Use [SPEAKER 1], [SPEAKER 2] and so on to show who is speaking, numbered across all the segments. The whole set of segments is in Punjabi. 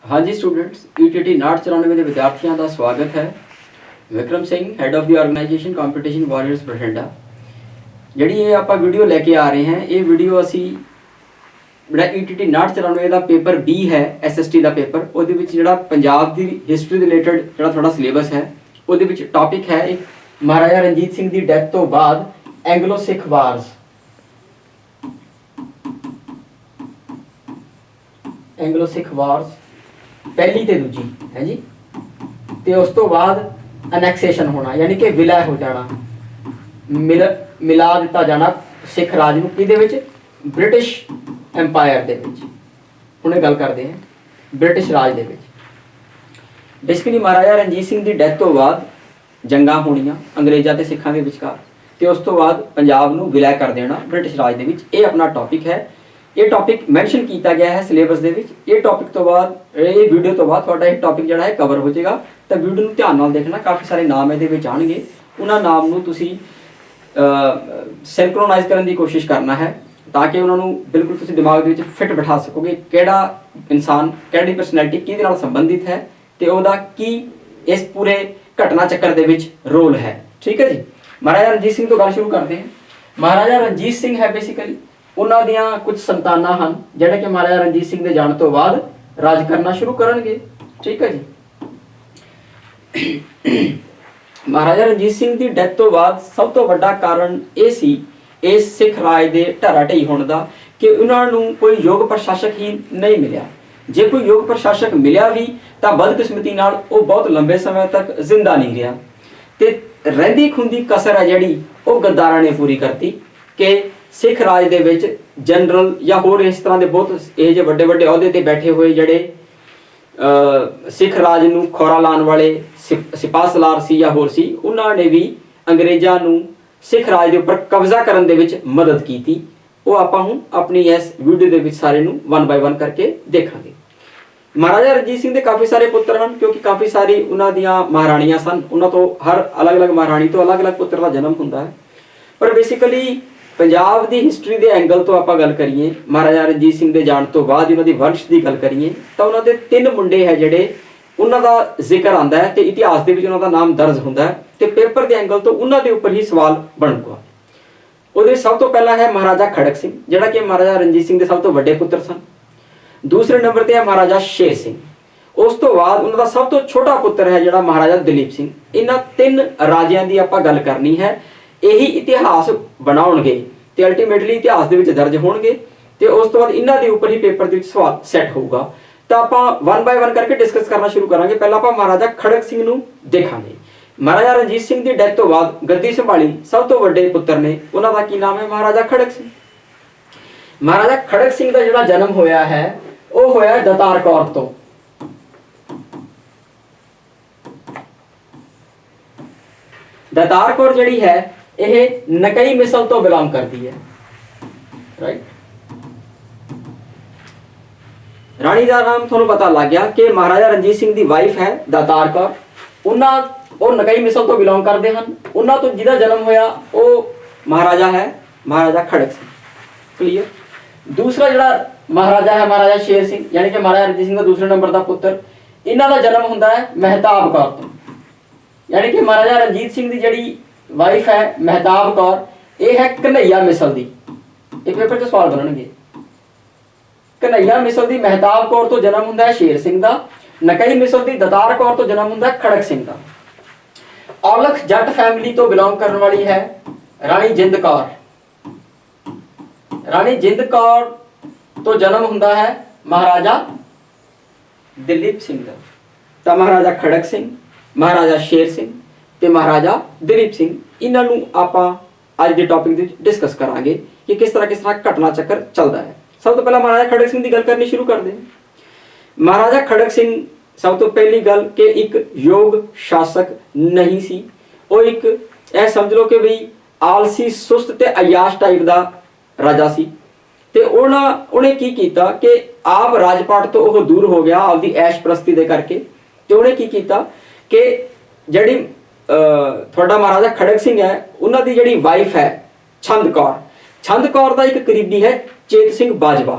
[SPEAKER 1] हाँ जी स्टूडेंट्स, ईटीटी 994 ਦੇ ਵਿਦਿਆਰਥੀਆਂ ਦਾ ਸਵਾਗਤ ਹੈ। Vikram Singh, head of the organisation competition warriors Bathinda. ਜਿਹੜੀ ਇਹ ਆਪਾਂ ਵੀਡੀਓ ਲੈ ਕੇ ਆ ਰਹੇ ਹਾਂ, ਇਹ ਵੀਡੀਓ ਅਸੀਂ ਜਿਹੜਾ ਈਟੀਟੀ 994 ਦਾ ਪੇਪਰ B ਹੈ, SST ਦਾ ਪੇਪਰ, ਉਹਦੇ ਵਿੱਚ ਜਿਹੜਾ ਪੰਜਾਬ ਦੀ ਹਿਸਟਰੀ ਦੇ ਰਿਲੇਟਡ ਜਿਹੜਾ ਥੋੜਾ ਸਿਲੇਬਸ ਹੈ, ਉਹਦੇ ਵਿੱਚ ਟੌਪਿਕ ਹੈ ਇੱਕ ਮਹਾਰਾਜਾ ਰਣਜੀਤ ਸਿੰਘ ਦੀ ਡੈਥ ਤੋਂ ਬਾਅਦ ਐਂਗਲੋ ਸਿੱਖ ਵਾਰਸ। ਐਂਗਲੋ ਸਿੱਖ ਵਾਰਸ पहली ते दूजी है जी, ते उस तो बाद अनैक्सेशन होना, यानी कि विलय हो जाना, मिला दिता जाना सिख राज नूं किहदे विच, ब्रिटिश एम्पायर दे विच। हुणे गल करदे हैं ब्रिटिश राज दे विच। बेसिकली महाराजा रणजीत सिंह दी डेथ तो बाद जंगां होणीਆਂ अंग्रेज़ां ते सिखां दे विचकार, ते उस तो बाद पंजाब नूं विलय कर देना ब्रिटिश राज दे विच। ये अपना टॉपिक है। ये टॉपिक मैंशन किया गया है सिलेबस दे विच। ये टॉपिक तो बाद ये वीडियो तो बाद थोड़ा टॉपिक जो है कवर हो जाएगा, तो वीडियो में ध्यान नाल देखना। काफ़ी सारे नाम ये आएंगे, उन्होंने नाम नूं तुसी सिंक्रोनाइज करने की कोशिश करना है, ताकि उन्होंने बिल्कुल तुसी दिमाग दे विच फिट बिठा सकोगे किहड़ा इंसान किहड़ी परसनैलिटी किहदे नाल संबंधित है, तो उहदा की इस पूरे घटना चक्कर दे विच रोल है। ठीक है जी। महाराजा रणजीत सिंह तो गल शुरू करते हैं। महाराजा रणजीत सिंह है बेसिकली उन्हां दियां कुछ संतानां हन जिहड़े कि महाराजा रणजीत सिंह दे जाण तो बाद राज करना शुरू करनगे। ठीक है जी। महाराजा रणजीत सिंह दी डेथ तो बाद सब तो वड्डा कारण ये सी इस सिख राज दे ढारा ढई होण दा कि उन्हां नूं कोई योग प्रशासक ही नहीं मिलिया। जे कोई योग प्रशासक मिलिया भी तां बदकिस्मती नाल वो बहुत लंबे समय तक जिंदा नहीं रहा, ते रहिंदी खुंदी कसर है जिहड़ी वो गद्दारां ने पूरी करती कि सिख राज दे विच जनरल या होर इस तरह के बहुत ये जो वड्डे वड्डे अहुदे ते बैठे हुए जड़े सिख राज नूं खौरा लाने वाले सिपाह सलार सी या होर सी, उन्होंने भी अंग्रेज़ां नूं सिख राज के उपर कब्जा करने दे विच मदद की। वो आपां हुण अपनी इस वीडियो दे विच सारे नूं वन बाय वन करके देखांगे। महाराजा रणजीत सिंह दे काफ़ी सारे पुत्र हैं, क्योंकि काफ़ी सारी उन्हां दियां महाराणियां सन। उन्हां तो हर अलग अलग महाराणी तो अलग अलग पुत्र का जन्म हुंदा है। पर बेसिकली पंजाब की हिस्टरी के एंगल तो आप गल करिए, महाराजा रणजीत सिंह के जाण तो बाद उन्होंने वंश की गल करिए, तो उन्होंने 3 मुंडे है जिहड़े उन्हों जिक्र आता है, तो इतिहास के उन्होंने नाम दर्ज होंदा है, तो पेपर के एंगल तो उन्होंने उपर ही सवाल बनूगा। वो सब तो पहला है महाराजा खड़क सिंह, जिहड़ा कि महाराजा रणजीत सिंह के सब तो वड्डे पुत्र सन। दूसरे नंबर पर है महाराजा शेर सिंह। उस तो बाद उन्होंने सब तो छोटा पुत्र है जिहड़ा महाराजा दलीप सिंह। इन्हां 3 राजियां की आप गल करनी है। यही इतिहास बनाउणगे ते अल्टीमेटली इतिहास दे विच दर्ज होणगे, ते उस तो बाद इन्हां दे उपर ही पेपर दे विच सवाल सैट होऊगा। तो आपां वन बाय वन करके डिस्कस करना शुरू करांगे। पहला आपां महाराजा खड़क सिंह नूं देखांगे। महाराजा रणजीत सिंह दी डेथ तो बाद गद्दी संभाली सब तो वड्डे पुत्र ने, उन्हां दा की नाम है महाराजा खड़क सिंह। महाराजा खड़क सिंह दा जिहड़ा जन्म होया है वो होया दतार कौर तो। दतार कौर जिहड़ी है यह नकई मिसल तो बिलोंग करती है, राइट। राणी का नाम थोड़ा पता लग गया कि महाराजा रणजीत सिंह की वाइफ है दतार कौर, उन्होंने नकई मिसल तो बिलोंग करते हैं। उन्होंने तो जिहदा जन्म होया वो महाराजा है महाराजा खड़क सिंह। क्लीयर। दूसरा जिहड़ा महाराजा है महाराजा शेर सिंह, यानी कि महाराजा रणजीत सिंह का दूसरे नंबर का पुत्र, इन्हां दा जन्म होंदा है महताब कौर तो, यानी कि महाराजा रणजीत सिंह की जिहड़ी वाइफ है महताब कौर, ये है कन्हैया मिसल दी। ये पेपर के सवाल बननगे। कन्हैया मिसल दी महताब कौर तो जन्म हुंदा है शेर सिंह दा, नकई मिसल दी दतार कौर तो जन्म हुंदा है खड़क सिंह दा। औलख जट फैमिली तो बिलोंग करने वाली है राणी जिंद कौर। राणी जिंद कौर तो जन्म हुंदा है महाराजा दलीप सिंह दा। तो महाराजा खड़क सिंह, महाराजा शेर सिंह ते महाराजा दलीप सिंह, इन्हों आपां अज के टॉपिक में डिस्कस करांगे कि किस तरह घटना चक्कर चलता है। सब तो पहला महाराजा खड़क सिंह की गल करनी शुरू कर दें। महाराजा खड़क सिंह सब तो पहली गल कि एक योग शासक नहीं सी, वो एक ऐ समझ लो कि बई आलसी सुस्त ते अयाश टाइप का राजा सी। ते उन्हें की कीता कि आप राजपाट तो वह दूर हो गया आपकी ऐश प्रस्ती दे करके, तो उन्हें की कीता कि जिहड़ी थोड़ा महाराजा खड़क सिंह है उन्हों की जिहड़ी वाइफ है छंद कौर का एक करीबी है चेत सिंह बाजवा।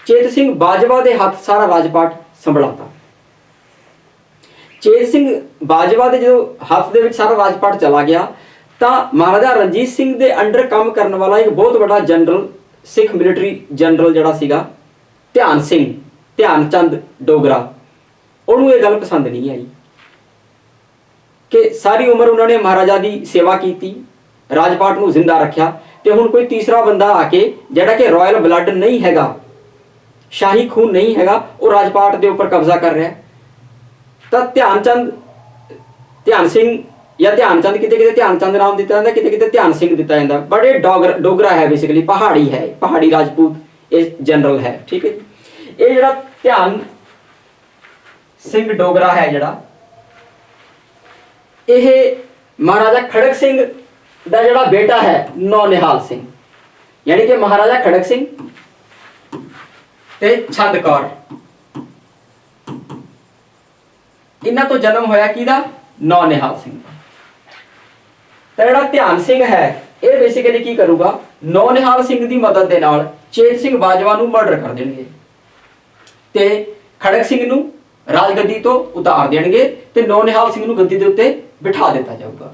[SPEAKER 1] चेत सिंह बाजवा के हाथ सारा राजपाट संभलाता। ਚੇਤ ਸਿੰਘ ਬਾਜਵਾ ਦੇ ਜਦੋਂ ਹੱਥ ਦੇ ਵਿੱਚ ਸਾਰਾ ਰਾਜਪਾਟ ਚਲਾ ਗਿਆ ਤਾਂ ਮਹਾਰਾਜਾ ਰਣਜੀਤ ਸਿੰਘ ਦੇ ਅੰਡਰ ਕੰਮ ਕਰਨ ਵਾਲਾ ਇੱਕ ਬਹੁਤ ਵੱਡਾ ਜਨਰਲ, ਸਿੱਖ ਮਿਲਟਰੀ ਜਨਰਲ ਜਿਹੜਾ ਸੀਗਾ ਧਿਆਨ ਚੰਦ ਡੋਗਰਾ, ਉਹਨੂੰ ਇਹ ਗੱਲ ਪਸੰਦ ਨਹੀਂ ਆਈ ਕਿ ਸਾਰੀ ਉਮਰ ਉਹਨਾਂ ਨੇ ਮਹਾਰਾਜਾ ਦੀ ਸੇਵਾ ਕੀਤੀ, ਰਾਜਪਾਟ ਨੂੰ ਜ਼ਿੰਦਾ ਰੱਖਿਆ, ਤੇ ਹੁਣ ਕੋਈ ਤੀਸਰਾ ਬੰਦਾ ਆ ਕੇ ਜਿਹੜਾ ਕਿ ਰਾਇਲ ਬਲੱਡ ਨਹੀਂ ਹੈਗਾ, ਸ਼ਾਹੀ ਖੂਨ ਨਹੀਂ ਹੈਗਾ, ਉਹ ਰਾਜਪਾਟ ਦੇ ਉੱਪਰ ਕਬਜ਼ਾ ਕਰ ਰਿਹਾ। ਤਾਂ ਧਿਆਨ ਸਿੰਘ ਜਾਂ ਧਿਆਨ ਚੰਦ, ਕਿਤੇ ਕਿਤੇ ਧਿਆਨ ਚੰਦ ਨਾਮ ਦਿੱਤਾ ਜਾਂਦਾ, ਕਿਤੇ ਕਿਤੇ ਧਿਆਨ ਸਿੰਘ ਦਿੱਤਾ ਜਾਂਦਾ, ਬਟ ਇਹ ਡੋਗਰਾ ਹੈ, ਬੇਸਿਕਲੀ ਪਹਾੜੀ ਹੈ, ਪਹਾੜੀ ਰਾਜਪੂਤ ਇਹ ਜਨਰਲ ਹੈ। ਠੀਕ ਹੈ ਜੀ। ਇਹ ਜਿਹੜਾ ਧਿਆਨ ਸਿੰਘ ਡੋਗਰਾ ਹੈ ਜਿਹੜਾ, ਇਹ ਮਹਾਰਾਜਾ ਖੜਕ ਸਿੰਘ ਦਾ ਜਿਹੜਾ ਬੇਟਾ ਹੈ ਨੌਨਿਹਾਲ ਸਿੰਘ, ਯਾਨੀ ਕਿ ਮਹਾਰਾਜਾ ਖੜਕ ਸਿੰਘ ਤੇ ਛੰਦ ਕੌਰ, ਇਹਨਾਂ ਤੋਂ ਜਨਮ ਹੋਇਆ ਕਿਹਦਾ? ਨੌਨਿਹਾਲ ਸਿੰਘ ਦਾ। ਤਾਂ ਜਿਹੜਾ ਧਿਆਨ ਸਿੰਘ ਹੈ ਇਹ ਬੇਸਿਕਲੀ ਕੀ ਕਰੂਗਾ? ਨੌਨਿਹਾਲ ਸਿੰਘ ਦੀ ਮਦਦ ਦੇ ਨਾਲ ਚੇਤ ਸਿੰਘ ਬਾਜਵਾ ਨੂੰ ਮਰਡਰ ਕਰ ਦੇਣਗੇ ਤੇ ਖੜਕ ਸਿੰਘ ਨੂੰ ਰਾਜਗੱਦੀ ਤੋਂ ਉਤਾਰ ਦੇਣਗੇ ਤੇ ਨੌਨਿਹਾਲ ਸਿੰਘ ਨੂੰ ਗੱਦੀ ਦੇ ਉੱਤੇ ਬਿਠਾ ਦਿੱਤਾ ਜਾਊਗਾ।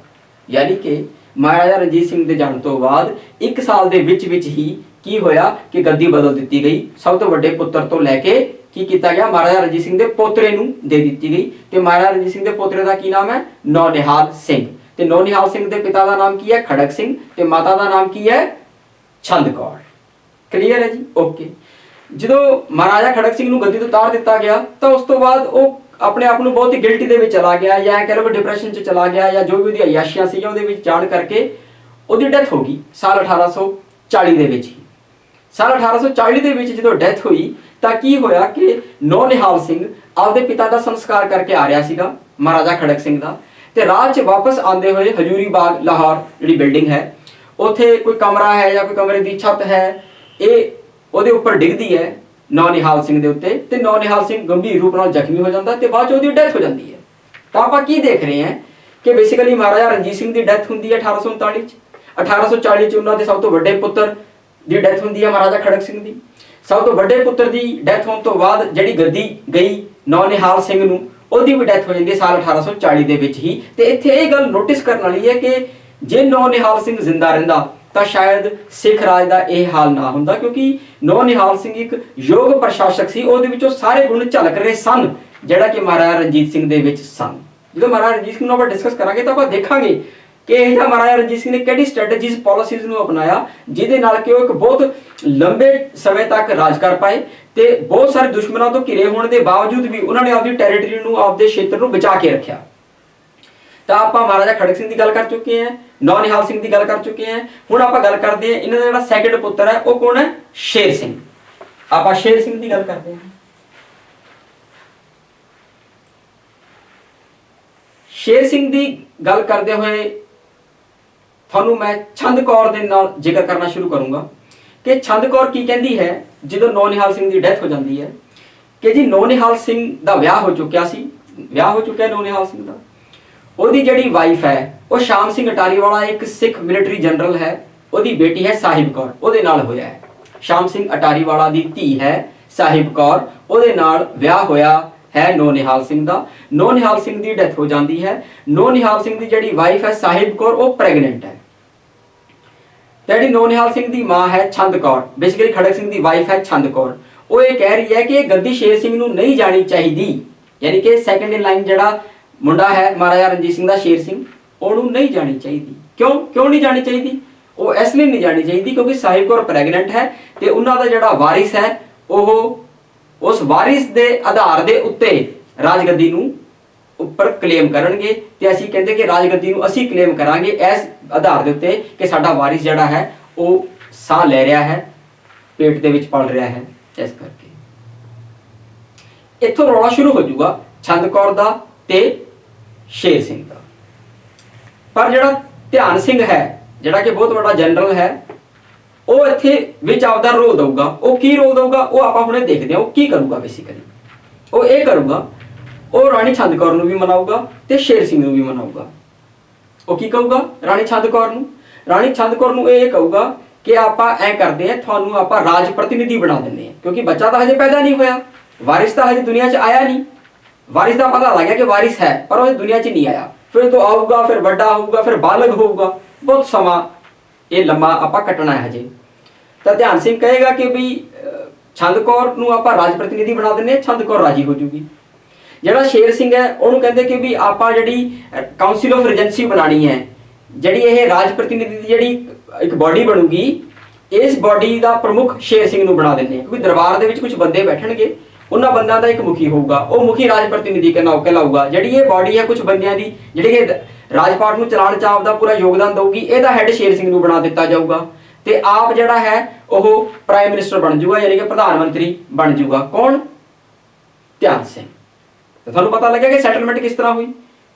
[SPEAKER 1] ਯਾਨੀ ਕਿ ਮਹਾਰਾਜਾ ਰਣਜੀਤ ਸਿੰਘ ਦੇ ਜਾਣ ਤੋਂ ਬਾਅਦ 1 ਸਾਲ ਦੇ ਵਿੱਚ ਹੀ ਕੀ ਹੋਇਆ ਕਿ ਗੱਦੀ ਬਦਲ ਦਿੱਤੀ ਗਈ। ਸਭ ਤੋਂ ਵੱਡੇ ਪੁੱਤਰ ਤੋਂ ਲੈ ਕੇ ਕੀ ਕੀਤਾ ਗਿਆ? ਮਹਾਰਾਜਾ ਰਣਜੀਤ ਸਿੰਘ ਦੇ ਪੋਤਰੇ ਨੂੰ ਦੇ ਦਿੱਤੀ ਗਈ ਤੇ ਮਹਾਰਾਜਾ ਰਣਜੀਤ ਸਿੰਘ ਦੇ ਪੋਤਰੇ ਦਾ ਕੀ ਨਾਮ ਹੈ? ਨੌਨਿਹਾਲ ਸਿੰਘ। ਤੇ ਨੌਨਿਹਾਲ ਸਿੰਘ ਦੇ ਪਿਤਾ ਦਾ ਨਾਮ ਕੀ ਹੈ? ਖੜਕ ਸਿੰਘ। ਤੇ ਮਾਤਾ ਦਾ ਨਾਮ ਕੀ ਹੈ? ਛੰਦ ਕੌਰ। ਕਲੀਅਰ ਹੈ ਜੀ? ਓਕੇ। ਜਦੋਂ ਮਹਾਰਾਜਾ ਖੜਕ ਸਿੰਘ ਨੂੰ ਗੱਦੀ ਤੋਂ ਉਤਾਰ ਦਿੱਤਾ ਗਿਆ ਤਾਂ ਉਸ ਤੋਂ ਬਾਅਦ ਉਹ ਆਪਣੇ ਆਪ ਨੂੰ ਬਹੁਤ ਹੀ ਗਿਲਟੀ ਦੇ ਵਿੱਚ ਚਲਾ ਗਿਆ, ਜਾਂ ਕਹਿ ਲਓ ਡਿਪਰੈਸ਼ਨ 'ਚ ਚਲਾ ਗਿਆ, ਜਾਂ ਜੋ ਵੀ ਉਹਦੀ ਅਯਾਸ਼ੀਆਂ ਸੀਗੀਆਂ ਉਹਦੇ ਵਿੱਚ ਜਾਣ ਕਰਕੇ ਉਹਦੀ ਡੈਥ ਹੋ ਗਈ ਸਾਲ 1840 ਦੇ ਵਿੱਚ ਹੀ। ਸਾਲ 1840 ਦੇ ਵਿੱਚ ਜਦੋਂ ਡੈਥ ਹੋਈ ਤਾਂ ਕੀ ਹੋਇਆ ਕਿ ਨੌਨਿਹਾਲ ਸਿੰਘ ਆਪਦੇ ਪਿਤਾ ਦਾ ਸੰਸਕਾਰ ਕਰਕੇ ਆ ਰਿਹਾ ਸੀਗਾ, ਮਹਾਰਾਜਾ ਖੜਕ ਸਿੰਘ ਦਾ, ਤੇ ਰਾਹ 'ਚ ਵਾਪਸ ਆਉਂਦੇ ਹੋਏ ਹਜੂਰੀ ਬਾਗ ਲਾਹੌਰ ਜਿਹੜੀ ਬਿਲਡਿੰਗ ਹੈ ਉੱਥੇ ਕੋਈ ਕਮਰਾ ਹੈ ਜਾਂ ਕੋਈ ਕਮਰੇ ਦੀ ਛੱਤ ਹੈ, ਇਹ ਉਹਦੇ ਉੱਪਰ ਡਿੱਗਦੀ ਹੈ ਨੌਨਿਹਾਲ ਸਿੰਘ ਦੇ ਉੱਤੇ ਤੇ ਨੌਨਿਹਾਲ ਸਿੰਘ ਗੰਭੀਰ ਰੂਪ ਨਾਲ ਜ਼ਖਮੀ ਹੋ ਜਾਂਦਾ ਤੇ ਬਾਅਦ 'ਚ ਉਹਦੀ ਡੈਥ ਹੋ ਜਾਂਦੀ ਹੈ। ਤਾਂ ਆਪਾਂ ਕੀ ਦੇਖ ਰਹੇ ਹਾਂ ਕਿ ਬੇਸਿਕਲੀ ਮਹਾਰਾਜਾ ਰਣਜੀਤ ਸਿੰਘ ਦੀ ਡੈਥ ਹੁੰਦੀ ਹੈ 1839 'ਚ। 1840 'ਚ ਉਹਨਾਂ ਦੇ ਸਭ ਤੋਂ ਵੱਡੇ ਪੁੱਤਰ ਦੀ ਡੈਥ ਹੁੰਦੀ ਹੈ ਮਹਾਰਾਜਾ ਖੜਕ ਸਿੰਘ ਦੀ। ਸਭ ਤੋਂ ਵੱਡੇ ਪੁੱਤਰ ਦੀ ਡੈਥ ਹੋਣ ਤੋਂ ਬਾਅਦ ਜਿਹੜੀ ਗੱਦੀ ਗਈ ਨੌਨਿਹਾਲ ਸਿੰਘ ਨੂੰ, ਉਹਦੀ ਵੀ ਡੈਥ ਹੋ ਜਾਂਦੀ ਹੈ ਸਾਲ 1840 ਦੇ ਵਿੱਚ ਹੀ। ਤੇ ਇੱਥੇ ਇਹ ਗੱਲ ਨੋਟਿਸ ਕਰਨ ਵਾਲੀ ਹੈ ਕਿ ਜੇ ਨੌਨਿਹਾਲ ਸਿੰਘ ਜ਼ਿੰਦਾ ਰਹਿੰਦਾ ਤਾਂ ਸ਼ਾਇਦ ਸਿੱਖ ਰਾਜ ਦਾ ਇਹ ਹਾਲ ਨਾ ਹੁੰਦਾ, ਕਿਉਂਕਿ ਨੌਨਿਹਾਲ ਸਿੰਘ ਇੱਕ ਯੋਗ ਪ੍ਰਸ਼ਾਸਕ ਸੀ, ਉਹਦੇ ਵਿੱਚੋਂ ਸਾਰੇ ਗੁਣ ਝਲਕ ਰਹੇ ਸਨ ਜਿਹੜਾ ਕਿ ਮਹਾਰਾਜਾ ਰਣਜੀਤ ਸਿੰਘ ਦੇ ਵਿੱਚ ਸਨ। ਜਦੋਂ ਮਹਾਰਾਜਾ ਰਣਜੀਤ ਸਿੰਘ ਨੂੰ ਆਪਾਂ ਡਿਸਕਸ ਕਰਾਂਗੇ ਤਾਂ ਆਪਾਂ ਦੇਖਾਂਗੇ ਕਿ ਇਹ ਜਿਹੜਾ ਮਹਾਰਾਜਾ ਰਣਜੀਤ ਸਿੰਘ ਨੇ ਕਿਹੜੀ ਸਟ੍ਰੈਟਜੀਜ਼ ਪਾਲਿਸੀਜ਼ ਨੂੰ ਅਪਣਾਇਆ ਜਿਹਦੇ ਨਾਲ ਕਿ ਉਹ ਇੱਕ ਬਹੁਤ ਲੰਬੇ ਸਮੇਂ ਤੱਕ ਰਾਜ ਕਰ ਪਾਏ ਤੇ ਬਹੁਤ ਸਾਰੇ ਦੁਸ਼ਮਣਾਂ ਤੋਂ ਘਿਰੇ ਹੋਣ ਦੇ ਬਾਵਜੂਦ ਵੀ ਉਹਨਾਂ ਨੇ ਆਪਦੀ ਟੈਰੀਟਰੀ ਨੂੰ, ਆਪਦੇ ਖੇਤਰ ਨੂੰ ਬਚਾ ਕੇ ਰੱਖਿਆ। ਤਾਂ ਆਪਾਂ ਮਹਾਰਾਜਾ ਖੜਕ ਸਿੰਘ ਦੀ ਗੱਲ ਕਰ ਚੁੱਕੇ ਹਾਂ, ਨੌਨਿਹਾਲ ਸਿੰਘ ਦੀ ਗੱਲ ਕਰ ਚੁੱਕੇ ਹਾਂ। ਹੁਣ ਆਪਾਂ ਗੱਲ ਕਰਦੇ ਹਾਂ ਇਹਨਾਂ ਦਾ ਜਿਹੜਾ ਸੈਕੰਡ ਪੁੱਤਰ ਹੈ ਉਹ ਕੌਣ ਹੈ? ਸ਼ੇਰ ਸਿੰਘ। ਆਪਾਂ ਸ਼ੇਰ ਸਿੰਘ ਦੀ ਗੱਲ ਕਰਦੇ ਹਾਂ। ਸ਼ੇਰ ਸਿੰਘ ਦੀ ਗੱਲ ਕਰਦੇ ਹੋਏ ਤੁਹਾਨੂੰ ਮੈਂ ਛੰਦ ਕੌਰ ਦੇ ਨਾਲ ਜ਼ਿਕਰ ਕਰਨਾ ਸ਼ੁਰੂ ਕਰੂੰਗਾ ਕਿ ਛੰਦ ਕੌਰ ਕੀ ਕਹਿੰਦੀ ਹੈ ਜਦੋਂ ਨੌਨਿਹਾਲ ਸਿੰਘ ਦੀ ਡੈਥ ਹੋ ਜਾਂਦੀ ਹੈ ਕਿ ਜੀ ਨੌਨਿਹਾਲ ਸਿੰਘ ਦਾ ਵਿਆਹ ਹੋ ਚੁੱਕਿਆ ਸੀ, ਵਿਆਹ ਹੋ ਚੁੱਕਿਆ ਨੌਨਿਹਾਲ ਸਿੰਘ ਦਾ। ਉਹਦੀ ਜਿਹੜੀ ਵਾਈਫ ਹੈ ਉਹ ਸ਼ਾਮ ਸਿੰਘ ਅਟਾਰੀ ਵਾਲਾ ਇੱਕ ਸਿੱਖ ਮਿਲਟਰੀ ਜਨਰਲ ਹੈ, ਉਹਦੀ ਬੇਟੀ ਹੈ ਸਾਹਿਬ ਕੌਰ, ਉਹਦੇ ਨਾਲ ਹੋਇਆ ਹੈ। ਸ਼ਾਮ ਸਿੰਘ ਅਟਾਰੀ ਵਾਲਾ ਦੀ ਧੀ ਹੈ ਸਾਹਿਬ ਕੌਰ, ਉਹਦੇ ਨਾਲ ਵਿਆਹ ਹੋਇਆ ਹੈ ਨੌਨਿਹਾਲ ਸਿੰਘ ਦਾ। ਨੌਨਿਹਾਲ ਸਿੰਘ ਦੀ ਡੈਥ ਹੋ ਜਾਂਦੀ ਹੈ। ਨੌਨਿਹਾਲ ਸਿੰਘ ਦੀ ਜਿਹੜੀ ਵਾਈਫ ਹੈ ਸਾਹਿਬ ਕੌਰ, ਉਹ ਪ੍ਰੈਗਨੈਂਟ ਹੈ। ਤੇ ਜਿਹੜੀ ਨੌਨਿਹਾਲ ਸਿੰਘ ਦੀ ਮਾਂ ਹੈ ਛੰਦ ਕੌਰ, ਬੇਸਿਕਲੀ ਖੜਕ ਸਿੰਘ ਦੀ ਵਾਈਫ ਹੈ ਛੰਦ ਕੌਰ, ਉਹ ਇਹ ਕਹਿ ਰਹੀ ਹੈ ਕਿ ਇਹ ਗੱਦੀ ਸ਼ੇਰ ਸਿੰਘ ਨੂੰ ਨਹੀਂ ਜਾਣੀ ਚਾਹੀਦੀ। ਯਾਨੀ ਕਿ ਸੈਕੰਡ ਇਨ ਲਾਈਨ ਜਿਹੜਾ ਮੁੰਡਾ ਹੈ ਮਹਾਰਾਜਾ ਰਣਜੀਤ ਸਿੰਘ ਦਾ, ਸ਼ੇਰ ਸਿੰਘ, ਉਹਨੂੰ ਨਹੀਂ ਜਾਣੀ ਚਾਹੀਦੀ। ਕਿਉਂ ਨਹੀਂ ਜਾਣੀ ਚਾਹੀਦੀ? ਉਹ ਇਸ ਲਈ ਨਹੀਂ ਜਾਣੀ ਚਾਹੀਦੀ ਕਿਉਂਕਿ ਸਾਹਿਬ ਕੌਰ ਪ੍ਰੈਗਨੈਂਟ ਹੈ ਤੇ ਉਹਨਾਂ ਦਾ ਜਿਹੜਾ ਵਾਰਿਸ ਹੈ ਉਹ ਉਸ ਵਾਰਿਸ ਦੇ ਆਧਾਰ ਦੇ ਉੱਤੇ ਰਾਜਗੱਦੀ ਨੂੰ ਉੱਪਰ ਕਲੇਮ ਕਰਨਗੇ ਤੇ ਅਸੀਂ ਕਹਿੰਦੇ ਕਿ ਰਾਜਗੱਦੀ ਨੂੰ ਅਸੀਂ ਕਲੇਮ ਕਰਾਂਗੇ ਇਸ ਆਧਾਰ ਦੇ ਉੱਤੇ ਕਿ ਸਾਡਾ ਵਾਰਿਸ ਜਿਹੜਾ ਹੈ ਉਹ ਸਾਹ ਲੈ ਰਿਹਾ ਹੈ, ਪੇਟ ਦੇ ਵਿੱਚ ਪਲ ਰਿਹਾ ਹੈ। ਇਸ ਕਰਕੇ ਇੱਥੋਂ ਰੌਲਾ ਸ਼ੁਰੂ ਹੋ ਜਾਊਗਾ ਛੰਦ ਕੌਰ ਦਾ ਤੇ ਸ਼ੇਰ ਸਿੰਘ ਦਾ। ਪਰ ਜਿਹੜਾ ਧਿਆਨ ਸਿੰਘ ਹੈ ਜਿਹੜਾ ਕਿ ਬਹੁਤ ਵੱਡਾ ਜਨਰਲ ਹੈ, ਉਹ ਇੱਥੇ ਵਿੱਚ ਆਪਦਾ ਰੋਲ ਦਊਗਾ। ਉਹ ਕੀ ਰੋਲ ਦਊਗਾ ਉਹ ਆਪਾਂ ਹੁਣੇ ਦੇਖਦੇ ਹਾਂ। ਉਹ ਕੀ ਕਰੂਗਾ? ਬੇਸਿਕਲੀ ਉਹ ਇਹ ਕਰੂਗਾ, ਉਹ ਰਾਣੀ ਛੰਦ ਕੌਰ ਨੂੰ ਵੀ ਮਨਾਊਗਾ ਤੇ ਸ਼ੇਰ ਸਿੰਘ ਨੂੰ ਵੀ ਮਨਾਊਗਾ। ਉਹ ਕੀ ਕਹੂਗਾ ਰਾਣੀ ਛੰਦ ਕੌਰ ਨੂੰ? ਰਾਣੀ ਛੰਦ ਕੌਰ ਨੂੰ ਇਹ ਕਹੂਗਾ ਕਿ ਆਪਾਂ ਐ ਕਰਦੇ ਹਾਂ, ਤੁਹਾਨੂੰ ਆਪਾਂ ਰਾਜ ਪ੍ਰਤੀਨਿਧੀ ਬਣਾ ਦਿੰਦੇ ਹਾਂ, ਕਿਉਂਕਿ ਬੱਚਾ ਤਾਂ ਹਜੇ ਪੈਦਾ ਨਹੀਂ ਹੋਇਆ, ਵਾਰਿਸ ਤਾਂ ਹਜੇ ਦੁਨੀਆ 'ਚ ਆਇਆ ਨਹੀਂ, ਵਾਰਿਸ ਦਾ ਪਤਾ ਲੱਗ ਗਿਆ ਕਿ ਵਾਰਿਸ ਹੈ, ਪਰ ਉਹ ਦੁਨੀਆ 'ਚ ਨਹੀਂ ਆਇਆ। ਫਿਰ ਤੋਂ ਆਊਗਾ, ਫਿਰ ਵੱਡਾ ਹੋਊਗਾ, ਫਿਰ ਬਾਲਗ ਹੋਊਗਾ, ਬਹੁਤ ਸਮਾਂ ਇਹ ਲੰਮਾ ਆਪਾਂ ਕੱਟਣਾ ਹੈ ਹਜੇ। ਤਾਂ ਧਿਆਨ ਸਿੰਘ ਕਹੇਗਾ ਕਿ ਵੀ ਛੰਦ ਕੌਰ ਨੂੰ ਆਪਾਂ ਰਾਜ ਪ੍ਰਤੀਨਿਧੀ ਬਣਾ ਦਿੰਦੇ ਹਾਂ, ਛੰਦ ਕੌਰ ਰਾਜੀ ਹੋ ਜੂਗੀ। ਜਿਹੜਾ ਸ਼ੇਰ ਸਿੰਘ ਹੈ ਉਹਨੂੰ ਕਹਿੰਦੇ ਕਿ ਵੀ ਆਪਾਂ ਜਿਹੜੀ ਕਾਉਂਸਿਲ ਆਫ ਰੀਜੈਂਸੀ ਬਣਾਣੀ ਹੈ, ਜਿਹੜੀ ਇਹ ਰਾਜ ਪ੍ਰਤੀਨਿਧੀ ਦੀ ਜਿਹੜੀ ਇੱਕ ਬਾਡੀ ਬਣੂਗੀ, ਇਸ ਬਾਡੀ ਦਾ ਪ੍ਰਮੁੱਖ ਸ਼ੇਰ ਸਿੰਘ ਨੂੰ ਬਣਾ ਦਿੰਦੇ ਹਾਂ, ਕਿਉਂਕਿ ਦਰਬਾਰ ਦੇ ਵਿੱਚ ਕੁਝ ਬੰਦੇ ਬੈਠਣਗੇ, ਉਹਨਾਂ ਬੰਦਿਆਂ ਦਾ ਇੱਕ ਮੁਖੀ ਹੋਊਗਾ, ਉਹ ਮੁਖੀ ਰਾਜ ਪ੍ਰਤੀਨਿਧੀ ਕਹਿਲਾਊਗਾ। ਜਿਹੜੀ ਇਹ ਬਾਡੀ ਹੈ ਕੁਝ ਬੰਦਿਆਂ ਦੀ, ਜਿਹੜੀ ਇਹ ਰਾਜਪਾਟ ਨੂੰ ਚਲਾਉਣ 'ਚ ਆਪਦਾ ਪੂਰਾ ਯੋਗਦਾਨ ਦਊਗੀ, ਇਹਦਾ ਹੈੱਡ ਸ਼ੇਰ ਸਿੰਘ ਨੂੰ ਬਣਾ ਦਿੱਤਾ ਜਾਊਗਾ। ਤੇ ਆਪ ਜਿਹੜਾ ਹੈ ਉਹ ਪ੍ਰਾਈਮ ਮਿਨਿਸਟਰ ਬਣ ਜਾਊਗਾ, ਯਾਨੀ ਕਿ ਪ੍ਰਧਾਨ ਮੰਤਰੀ ਬਣ ਜਾਊਗਾ। ਕੌਣ? ਧਿਆਨ ਸਿੰਘ। ਤੇ ਤੁਹਾਨੂੰ ਪਤਾ ਲੱਗਿਆ ਕਿ ਸੈਟਲਮੈਂਟ ਕਿਸ ਤਰ੍ਹਾਂ ਹੋਈ।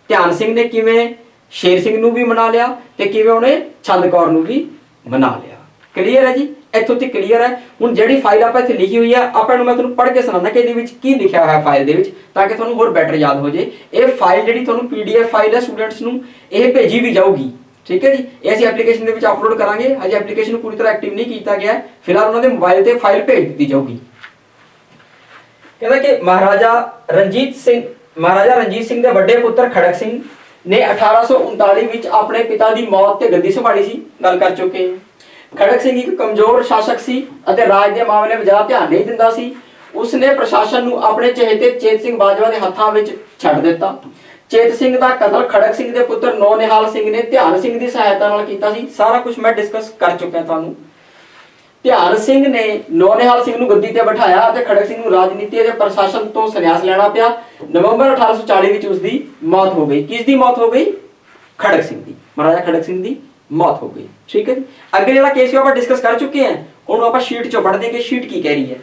[SPEAKER 1] ਧਿਆਨ ਸਿੰਘ ਨੇ ਕਿਵੇਂ ਸ਼ੇਰ ਸਿੰਘ ਨੂੰ ਵੀ ਮਨਾ ਲਿਆ ਤੇ ਕਿਵੇਂ ਉਹਨੇ ਛੰਦ ਕੌਰ ਨੂੰ ਵੀ ਮਨਾ ਲਿਆ। ਕਲੀਅਰ ਹੈ ਜੀ, ਇੱਥੋਂ ਤੱਕ ਕਲੀਅਰ ਹੈ। ਹੁਣ ਜਿਹੜੀ ਫਾਈਲ ਆਪਾਂ ਇੱਥੇ ਲਿਖੀ ਹੋਈ ਹੈ, ਆਪਾਂ ਨੂੰ ਮੈਂ ਤੁਹਾਨੂੰ ਪੜ੍ਹ ਕੇ ਸੁਣਾਉਣਾ ਕਿ ਇਹਦੇ ਵਿੱਚ ਕੀ ਲਿਖਿਆ ਹੋਇਆ ਫਾਈਲ ਦੇ ਵਿੱਚ, ਤਾਂ ਕਿ ਤੁਹਾਨੂੰ ਹੋਰ ਬੈਟਰ ਯਾਦ ਹੋ ਜੇ। ਇਹ ਫਾਈਲ ਜਿਹੜੀ ਤੁਹਾਨੂੰ PDF ਫਾਈਲ ਹੈ ਸਟੂਡੈਂਟਸ ਨੂੰ ਇਹ ਭੇਜੀ ਵੀ ਜਾਊਗੀ, ਠੀਕ ਹੈ ਜੀ। ਇਹ ਅਸੀਂ ਐਪਲੀਕੇਸ਼ਨ ਦੇ ਵਿੱਚ ਅਪਲੋਡ ਕਰਾਂਗੇ। ਹਜੇ ਐਪਲੀਕੇਸ਼ਨ ਨੂੰ ਪੂਰੀ ਤਰ੍ਹਾਂ ਐਕਟਿਵ ਨਹੀਂ ਕੀਤਾ ਗਿਆ, ਫਿਲਹਾਲ ਉਹਨਾਂ ਦੇ ਮੋਬਾਈਲ ਤੇ ਫਾਈਲ ਭੇਜ ਦਿੱਤੀ ਜਾਊਗੀ। ਕਹਿੰਦਾ ਕਿ ਮਹਾਰਾਜਾ ਰਣਜੀਤ ਸਿੰਘ ਦੇ ਵੱਡੇ ਪੁੱਤਰ ਖੜਕ ਸਿੰਘ ਨੇ 1839 ਵਿੱਚ ਆਪਣੇ ਪਿਤਾ ਦੀ ਮੌਤ ਤੇ ਗੱਦੀ ਸੰਭਾਲੀ ਸੀ, ਗੱਲ ਕਰ ਚੁੱਕੇ ਹਾਂ। ਖੜਕ ਸਿੰਘ ਇੱਕ ਕਮਜ਼ੋਰ ਸ਼ਾਸਕ ਸੀ ਅਤੇ ਰਾਜ ਦੇ ਮਾਮਲੇ ਵਿੱਚ ਜ਼ਿਆਦਾ ਧਿਆਨ ਨਹੀਂ ਦਿੰਦਾ ਸੀ। ਉਸਨੇ ਪ੍ਰਸ਼ਾਸਨ ਨੂੰ ਆਪਣੇ ਚਹੇਤੇ ਚੇਤ ਸਿੰਘ ਬਾਜਵਾ ਦੇ ਹੱਥਾਂ ਵਿੱਚ ਛੱਡ ਦਿੱਤਾ। ਚੇਤ ਸਿੰਘ ਦਾ ਕਤਲ ਖੜਕ ਸਿੰਘ ਦੇ ਪੁੱਤਰ ਨੌ ਨਿਹਾਲ ਸਿੰਘ ਨੇ ਧਿਆਨ ਸਿੰਘ ਦੀ ਸਹਾਇਤਾ ਨਾਲ ਕੀਤਾ ਸੀ। ਸਾਰਾ ਕੁਝ ਮੈਂ ਡਿਸਕਸ ਕਰ ਚੁੱਕਿਆ ਤੁਹਾਨੂੰ। ਧਿਆਨ ਸਿੰਘ ਨੇ ਨੌ ਨਿਹਾਲ ਸਿੰਘ ਨੂੰ ਗੱਦੀ ਤੇ ਬਿਠਾਇਆ ਅਤੇ ਖੜਕ ਸਿੰਘ ਨੂੰ ਰਾਜਨੀਤੀ ਅਤੇ ਪ੍ਰਸ਼ਾਸਨ ਤੋਂ ਸੰਨਿਆਸ ਲੈਣਾ ਪਿਆ। ਨਵੰਬਰ 1840 ਵਿੱਚ ਉਸ ਦੀ ਮੌਤ ਹੋ ਗਈ। ਕਿਸ ਦੀ ਮੌਤ ਹੋ ਗਈ? ਖੜਕ ਸਿੰਘ ਦੀ, ਮਹਾਰਾਜਾ ਖੜਕ ਸਿੰਘ ਦੀ ਮੌਤ ਹੋ ਗਈ। ਠੀਕ ਹੈ ਜੀ। ਅੱਗੇ ਜਿਹੜਾ ਕੇਸ ਆਪਾਂ ਡਿਸਕਸ ਕਰ ਚੁੱਕੇ ਹਾਂ, ਉਹਨੂੰ ਆਪਾਂ ਸ਼ੀਟ 'ਚੋਂ ਪੜ੍ਹਦੇ ਕਿ ਸ਼ੀਟ ਕੀ ਕਹਿ ਰਹੀ ਹੈ।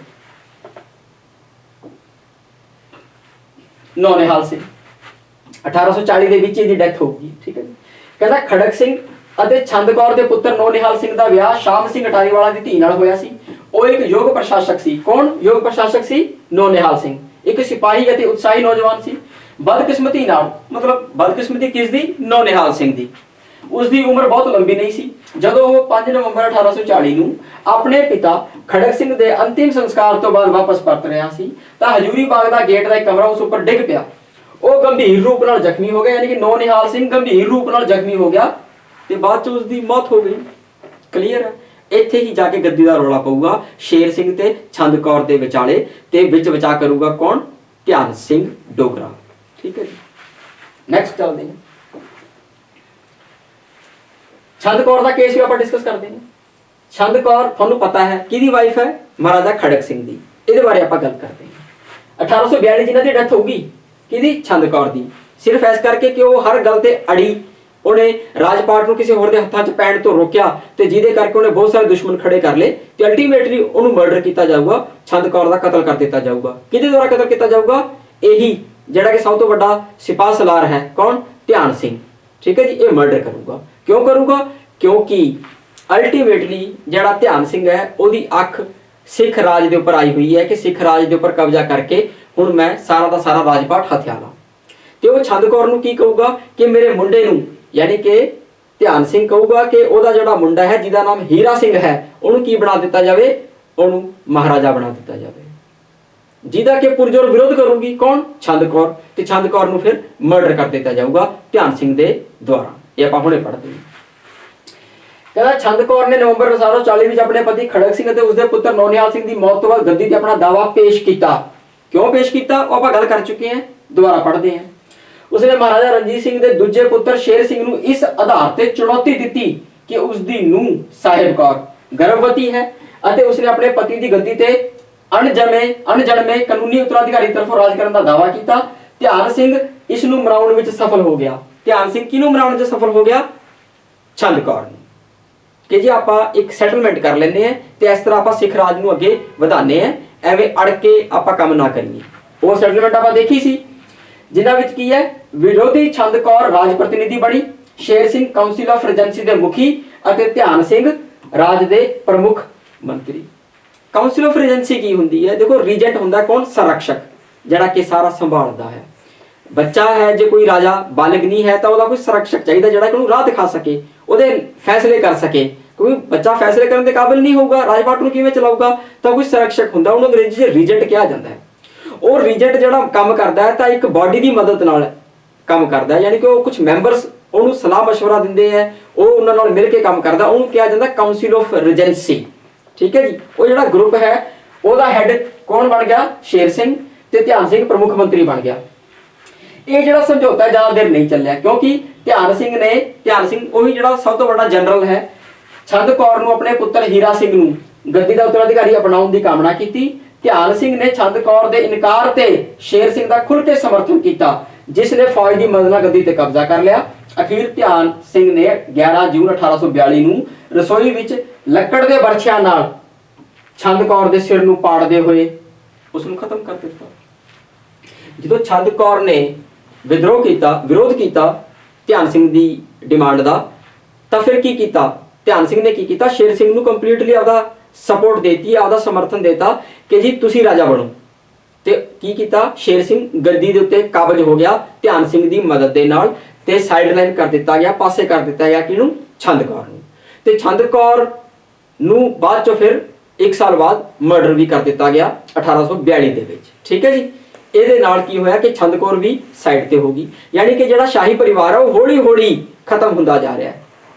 [SPEAKER 1] ਨੌ ਨਿਹਾਲ ਸਿੰਘ 1840 ਦੇ ਵਿੱਚ ਇਹਦੀ ਡੈਥ ਹੋ ਗਈ। ਠੀਕ ਹੈ ਜੀ। ਕਹਿੰਦਾ ਖੜਕ ਸਿੰਘ ਅਤੇ ਛੰਦ ਕੌਰ ਦੇ ਪੁੱਤਰ ਨੌ ਨਿਹਾਲ ਸਿੰਘ ਦਾ ਵਿਆਹ ਸ਼ਾਮ ਸਿੰਘ ਅਟਾਰੀਵਾਲਾ ਦੀ ਧੀ ਨਾਲ ਹੋਇਆ ਸੀ। ਉਹ ਇੱਕ ਯੋਗ ਪ੍ਰਸ਼ਾਸਕ ਸੀ। ਕੌਣ ਯੋਗ ਪ੍ਰਸ਼ਾਸਕ ਸੀ? ਨੌ ਨਿਹਾਲ ਸਿੰਘ। ਇੱਕ ਸਿਪਾਹੀ ਅਤੇ ਉਤਸ਼ਾਹੀ ਨੌਜਵਾਨ ਸੀ। ਬਦਕਿਸਮਤੀ ਨਾਲ, ਮਤਲਬ ਬਦਕਿਸਮਤੀ ਕਿਸ ਦੀ? ਨੌ ਨਿਹਾਲ ਸਿੰਘ ਦੀ। ਉਸ ਦੀ ਉਮਰ ਬਹੁਤ ਲੰਬੀ ਨਹੀਂ ਸੀ। ਜਦੋਂ ਉਹ 5 ਨਵੰਬਰ 1840 ਨੂੰ ਆਪਣੇ ਪਿਤਾ ਖੜਕ ਸਿੰਘ ਦੇ ਅੰਤਿਮ ਸੰਸਕਾਰ ਤੋਂ ਬਾਅਦ ਵਾਪਸ ਪਰਤ ਰਿਹਾ ਸੀ ਤਾਂ ਹਜੂਰੀ ਬਾਗ ਦਾ ਗੇਟ ਦਾ ਇੱਕ ਕਮਰਾ ਉਸ ਉੱਪਰ ਡਿੱਗ ਪਿਆ। ਉਹ ਗੰਭੀਰ ਰੂਪ ਨਾਲ ਜ਼ਖਮੀ ਹੋ ਗਿਆ, ਯਾਨੀ ਕਿ ਨੌ ਨਿਹਾਲ ਸਿੰਘ ਗੰਭੀਰ ਰੂਪ ਨਾਲ ਜ਼ਖਮੀ ਹੋ ਗਿਆ ਤੇ ਬਾਅਦ ਚ ਉਸ ਦੀ ਮੌਤ ਹੋ ਗਈ। ਕਲੀਅਰ ਹੈ। ਇੱਥੇ ਹੀ ਜਾ ਕੇ ਗੱਦੀ ਦਾ ਰੌਲਾ ਪਊਗਾ ਸ਼ੇਰ ਸਿੰਘ ਤੇ ਛੰਦ ਕੌਰ ਦੇ ਵਿਚਾਲੇ, ਤੇ ਵਿੱਚ ਵਿਚਾ ਕਰੂਗਾ ਕੌਣ? ਧਿਆਨ ਸਿੰਘ ਡੋਗਰਾ। ਠੀਕ ਹੈ ਜੀ। ਨੈਕਸਟ ਚੱਲਦੇ ਹਾਂ। ਛੰਦ ਕੌਰ ਦਾ ਕੇਸ ਵੀ ਆਪਾਂ ਡਿਸਕਸ ਕਰਦੇ ਹਾਂ। ਛੰਦ ਕੌਰ ਤੁਹਾਨੂੰ ਪਤਾ ਹੈ ਕਿਹਦੀ ਵਾਈਫ ਹੈ? ਮਹਾਰਾਜਾ ਖੜਕ ਸਿੰਘ ਦੀ। ਇਹਦੇ ਬਾਰੇ ਆਪਾਂ ਗੱਲ ਕਰਦੇ ਹਾਂ। 1842 ਜਿਹਨਾਂ ਦੀ ਡੈਥ ਹੋਊਗੀ, ਕਿਹਦੀ? ਛੰਦ ਕੌਰ ਦੀ। ਸਿਰਫ ਇਸ ਕਰਕੇ ਕਿ ਉਹ ਹਰ ਗੱਲ ਤੇ ਅੜੀ, ਉਹਨੇ ਰਾਜਪਾਟ ਨੂੰ ਕਿਸੇ ਹੋਰ ਦੇ ਹੱਥਾਂ 'ਚ ਪੈਣ ਤੋਂ ਰੋਕਿਆ ਤੇ ਜਿਹਦੇ ਕਰਕੇ ਉਹਨੇ ਬਹੁਤ ਸਾਰੇ ਦੁਸ਼ਮਣ ਖੜੇ ਕਰ ਲਏ ਤੇ ਅਲਟੀਮੇਟਲੀ ਉਹਨੂੰ ਮਰਡਰ ਕੀਤਾ ਜਾਊਗਾ। ਛੰਦ ਕੌਰ ਦਾ ਕਤਲ ਕਰ ਦਿੱਤਾ ਜਾਊਗਾ। ਕਿਹਦੇ ਦੁਆਰਾ ਕਤਲ ਕੀਤਾ ਜਾਊਗਾ? ਇਹੀ ਜਿਹੜਾ ਕਿ ਸਭ ਤੋਂ ਵੱਡਾ ਸਿਪਾਹ ਸਲਾਰ ਹੈ। ਕੌਣ? ਧਿਆਨ ਸਿੰਘ। ਠੀਕ ਹੈ ਜੀ। ਇਹ ਮਰਡਰ ਕਰੂਗਾ। ਕਿਉਂ ਕਰੂਗਾ? ਕਿਉਂਕਿ ਅਲਟੀਮੇਟਲੀ ਜਿਹੜਾ ਧਿਆਨ ਸਿੰਘ ਹੈ ਉਹਦੀ ਅੱਖ ਸਿੱਖ ਰਾਜ ਦੇ ਉੱਪਰ ਆਈ ਹੋਈ ਹੈ ਕਿ ਸਿੱਖ ਰਾਜ ਦੇ ਉੱਪਰ ਕਬਜ਼ਾ ਕਰਕੇ ਹੁਣ ਮੈਂ ਸਾਰਾ ਦਾ ਸਾਰਾ ਰਾਜਪਾਟ ਹਥਿਆ ਲਾਂ। ਤੇ ਉਹ ਛੰਦ ਕੌਰ ਨੂੰ ਕੀ ਕਹੂਗਾ ਕਿ ਮੇਰੇ ਮੁੰਡੇ ਨੂੰ, ਯਾਨੀ ਕਿ ਧਿਆਨ ਸਿੰਘ ਕਹੂਗਾ ਕਿ ਉਹਦਾ ਜਿਹੜਾ ਮੁੰਡਾ ਹੈ ਜਿਹਦਾ ਨਾਮ ਹੀਰਾ ਸਿੰਘ ਹੈ, ਉਹਨੂੰ ਕੀ ਬਣਾ ਦਿੱਤਾ ਜਾਵੇ? ਉਹਨੂੰ ਮਹਾਰਾਜਾ ਬਣਾ ਦਿੱਤਾ ਜਾਵੇ, ਜਿਹਦਾ ਕਿ ਪੁਰਜੋਰ ਵਿਰੋਧ ਕਰੂਗੀ। ਕੌਣ? ਛੰਦ ਕੌਰ। ਤੇ ਛੰਦ ਕੌਰ ਨੂੰ ਫਿਰ ਮਰਡਰ ਕਰ ਦਿੱਤਾ ਜਾਊਗਾ ਧਿਆਨ ਸਿੰਘ ਦੇ ਦੁਆਰਾ। ਇਹ ਆਪਾਂ ਹੁਣੇ ਪੜ੍ਹਦੇ ਹਾਂ। ਕਹਿੰਦਾ ਛੰਦ ਕੌਰ ਨੇ ਨਵੰਬਰ 1840 ਵਿੱਚ ਆਪਣੇ ਪਤੀ ਖੜਕ ਸਿੰਘ ਅਤੇ ਉਸਦੇ ਪੁੱਤਰ ਨੌ ਨਿਹਾਲ ਸਿੰਘ ਦੀ ਮੌਤ ਤੋਂ ਬਾਅਦ ਗੱਦੀ ਤੇ ਆਪਣਾ ਦਾਅਵਾ ਪੇਸ਼ ਕੀਤਾ। ਕਿਉਂ ਪੇਸ਼ ਕੀਤਾ? ਉਹ ਆਪਾਂ ਗੱਲ ਕਰ ਚੁੱਕੇ ਹਾਂ, ਦੁਬਾਰਾ ਪੜ੍ਹਦੇ ਹਾਂ। ਉਸਨੇ ਮਹਾਰਾਜਾ ਰਣਜੀਤ ਸਿੰਘ ਦੇ ਦੂਜੇ ਪੁੱਤਰ ਸ਼ੇਰ ਸਿੰਘ ਨੂੰ ਇਸ ਆਧਾਰ ਤੇ ਚੁਣੌਤੀ ਦਿੱਤੀ ਕਿ ਉਸ ਦੀ ਨੂੰਹ ਸਾਹਿਬ ਕੌਰ ਗਰਭਵਤੀ ਹੈ ਅਤੇ ਉਸਨੇ ਆਪਣੇ ਪਤੀ ਦੀ ਗੱਦੀ ਤੇ ਅਣਜਣਮੇ ਕਾਨੂੰਨੀ ਉੱਤਰਾਧਿਕਾਰੀ ਤਰਫੋਂ ਰਾਜ ਕਰਨ ਦਾ ਦਾਅਵਾ ਕੀਤਾ। ਧਿਆਨ ਸਿੰਘ ਇਸ ਨੂੰ ਮਨਾਉਣ ਵਿੱਚ ਸਫਲ ਹੋ ਗਿਆ। ਧਿਆਨ ਸਿੰਘ ਕਿਹਨੂੰ ਮਨਾਉਣ ਵਿੱਚ ਸਫਲ ਹੋ ਗਿਆ? ਛੰਦ ਕੌਰ ਨੂੰ। ਕਿ ਜੀ ਆਪਾਂ ਇੱਕ ਸੈਟਲਮੈਂਟ ਕਰ ਲੈਂਦੇ ਹਾਂ ਤੇ ਇਸ ਤਰ੍ਹਾਂ ਆਪਾਂ ਸਿੱਖ ਰਾਜ ਨੂੰ ਅੱਗੇ ਵਧਾਉਂਦੇ ਹਾਂ, ਐਵੇਂ ਅੜ ਕੇ ਆਪਾਂ ਕੰਮ ਨਾ ਕਰੀਏ। ਉਹ ਸੈਟਲਮੈਂਟ ਆਪਾਂ ਦੇਖੀ ਸੀ ਜਿਨ੍ਹਾਂ ਵਿੱਚ ਕੀ ਹੈ? ਵਿਰੋਧੀ ਛੰਦ ਕੌਰ ਰਾਜ ਪ੍ਰਤੀਨਿਧੀ ਬਣੀ, Sher Singh council of Regency ਦੇ ਮੁਖੀ ਅਤੇ ਧਿਆਨ ਸਿੰਘ ਰਾਜ ਦੇ ਪ੍ਰਮੁੱਖ ਮੰਤਰੀ। ਕਾਉਂਸਿਲ ਆਫ ਰੀਜੈਂਸੀ ਕੀ ਹੁੰਦੀ ਹੈ? ਦੇਖੋ, ਰੀਜੈਂਟ ਹੁੰਦਾ ਕੌਣ? ਸੰਰਕਸ਼ਕ, ਜਿਹੜਾ ਕਿ ਸਾਰਾ ਸੰਭਾਲਦਾ ਹੈ। ਬੱਚਾ ਹੈ, ਜੇ ਕੋਈ ਰਾਜਾ ਬਾਲਗ ਨਹੀਂ ਹੈ ਤਾਂ ਉਹਦਾ ਕੋਈ ਸੰਰਕਸ਼ਕ ਚਾਹੀਦਾ ਜਿਹੜਾ ਕਿ ਉਹਨੂੰ ਰਾਹ ਦਿਖਾ ਸਕੇ, ਉਹਦੇ ਫੈਸਲੇ ਕਰ ਸਕੇ। ਕਿਉਂਕਿ ਬੱਚਾ ਫੈਸਲੇ ਕਰਨ ਦੇ ਕਾਬਿਲ ਨਹੀਂ ਹੋਊਗਾ, ਰਾਜਪਾਟ ਨੂੰ ਕਿਵੇਂ ਚਲਾਊਗਾ? ਤਾਂ ਕੋਈ ਸੰਰਕਸ਼ਕ ਹੁੰਦਾ, ਉਹਨੂੰ ਅੰਗਰੇਜ਼ੀ 'ਚ ਰੀਜੈਂਟ ਕਿਹਾ ਜਾਂਦਾ ਹੈ। ਉਹ ਰੀਜੈਂਟ ਜਿਹੜਾ ਕੰਮ ਕਰਦਾ ਹੈ ਤਾਂ ਇੱਕ ਬਾਡੀ ਦੀ ਮਦਦ ਨਾਲ ਕੰਮ ਕਰਦਾ ਹੈ, ਯਾਨੀ ਕਿ ਉਹ ਕੁਝ ਮੈਂਬਰਸ ਉਹਨੂੰ ਸਲਾਹ ਮਸ਼ਵਰਾ ਦਿੰਦੇ ਹੈ, ਉਹ ਉਹਨਾਂ ਨਾਲ ਮਿਲ ਕੇ ਕੰਮ ਕਰਦਾ, ਉਹਨੂੰ ਕਿਹਾ ਜਾਂਦਾ ਕਾਉਂਸਿਲ ਆਫ ਰੀਜੈਂਸੀ। ਠੀਕ ਹੈ ਜੀ। ਉਹ ਜਿਹੜਾ ਗਰੁੱਪ ਹੈ ਉਹਦਾ ਹੈਡ ਕੌਣ ਬਣ ਗਿਆ? ਸ਼ੇਰ ਸਿੰਘ, ਤੇ ਧਿਆਨ ਸਿੰਘ ਪ੍ਰਮੁੱਖ ਮੰਤਰੀ ਬਣ ਗਿਆ। ਇਹ ਜਿਹੜਾ ਸਮਝੌਤਾ ਜ਼ਿਆਦਾ ਦੇਰ ਨਹੀਂ ਚੱਲਿਆ, ਕਿਉਂਕਿ ਧਿਆਨ ਸਿੰਘ ਉਹੀ ਜਿਹੜਾ ਸਭ ਤੋਂ ਵੱਡਾ ਜਨਰਲ ਹੈ, ਛੰਦ ਕੌਰ ਨੂੰ ਆਪਣੇ ਪੁੱਤਰ ਹੀਰਾ ਸਿੰਘ ਨੂੰ ਗੱਦੀ ਦਾ ਉੱਤਰਾਧਿਕਾਰੀ ਅਪਣਾਉਣ ਦੀ ਕਾਮਨਾ ਕੀਤੀ। ਧਿਆਨ ਸਿੰਘ ਨੇ ਛੰਦ ਕੌਰ ਦੇ ਇਨਕਾਰ ਤੇ ਸ਼ੇਰ ਸਿੰਘ ਦਾ ਖੁੱਲ੍ਹ ਕੇ ਸਮਰਥਨ ਕੀਤਾ, ਜਿਸ ਨੇ ਫੌਜ ਦੀ ਮਦਦ ਨਾਲ ਗੱਦੀ ਤੇ ਕਬਜ਼ਾ ਕਰ ਲਿਆ। ਅਖੀਰ ਧਿਆਨ ਸਿੰਘ ਨੇ 11 ਜੂਨ 1842 ਨੂੰ ਰਸੋਈ ਵਿੱਚ ਲੱਕੜ ਦੇ ਬਰਛਿਆਂ ਨਾਲ ਛੰਦ ਕੌਰ ਦੇ ਸਿਰ ਨੂੰ ਪਾੜਦੇ ਹੋਏ ਉਸ ਨੂੰ ਖਤਮ ਕਰ ਦਿੱਤਾ। ਜਦੋਂ ਛੰਦ ਕੌਰ ਨੇ ਵਿਰੋਧ ਕੀਤਾ ਧਿਆਨ ਸਿੰਘ ਦੀ ਡਿਮਾਂਡ ਦਾ, ਤਾਂ ਫਿਰ ਕੀ ਕੀਤਾ ਧਿਆਨ ਸਿੰਘ ਨੇ? ਕੀ ਕੀਤਾ? ਸ਼ੇਰ ਸਿੰਘ ਨੂੰ ਕੰਪਲੀਟਲੀ ਆਪਦਾ ਸਪੋਰਟ ਦੇਤੀ, ਆਪਦਾ ਸਮਰਥਨ ਦੇਤਾ ਕਿ ਜੀ ਤੁਸੀਂ ਰਾਜਾ ਬਣੋ। ਤੇ ਕੀ ਕੀਤਾ? ਸ਼ੇਰ ਸਿੰਘ ਗੱਦੀ ਦੇ ਉੱਤੇ ਕਾਬਜ ਹੋ ਗਿਆ ਧਿਆਨ ਸਿੰਘ ਦੀ ਮਦਦ ਦੇ ਨਾਲ, ਤੇ ਸਾਈਡਲਾਈਨ ਕਰ ਦਿੱਤਾ ਗਿਆ, ਪਾਸੇ ਕਰ ਦਿੱਤਾ ਗਿਆ ਕਿਹਨੂੰ? ਛੰਦ ਕੌਰ ਨੂੰ। ਤੇ ਛੰਦ ਕੌਰ ਨੂੰ ਬਾਅਦ ਚੋਂ ਫਿਰ 1 ਸਾਲ ਬਾਅਦ ਮਰਡਰ ਵੀ ਕਰ ਦਿੱਤਾ ਗਿਆ 1842 ਦੇ ਵਿੱਚ। ਠੀਕ ਹੈ ਜੀ। ਇਹਦੇ ਨਾਲ ਕੀ ਹੋਇਆ ਕਿ ਛੰਦ ਕੌਰ ਵੀ ਸਾਈਡ ਤੇ ਹੋ ਗਈ, ਯਾਨੀ ਕਿ ਜਿਹੜਾ ਸ਼ਾਹੀ ਪਰਿਵਾਰ ਹੈ ਉਹ ਹੌਲੀ ਹੌਲੀ ਖਤਮ ਹੁੰਦਾ ਜਾ ਰਿਹਾ ਹੈ।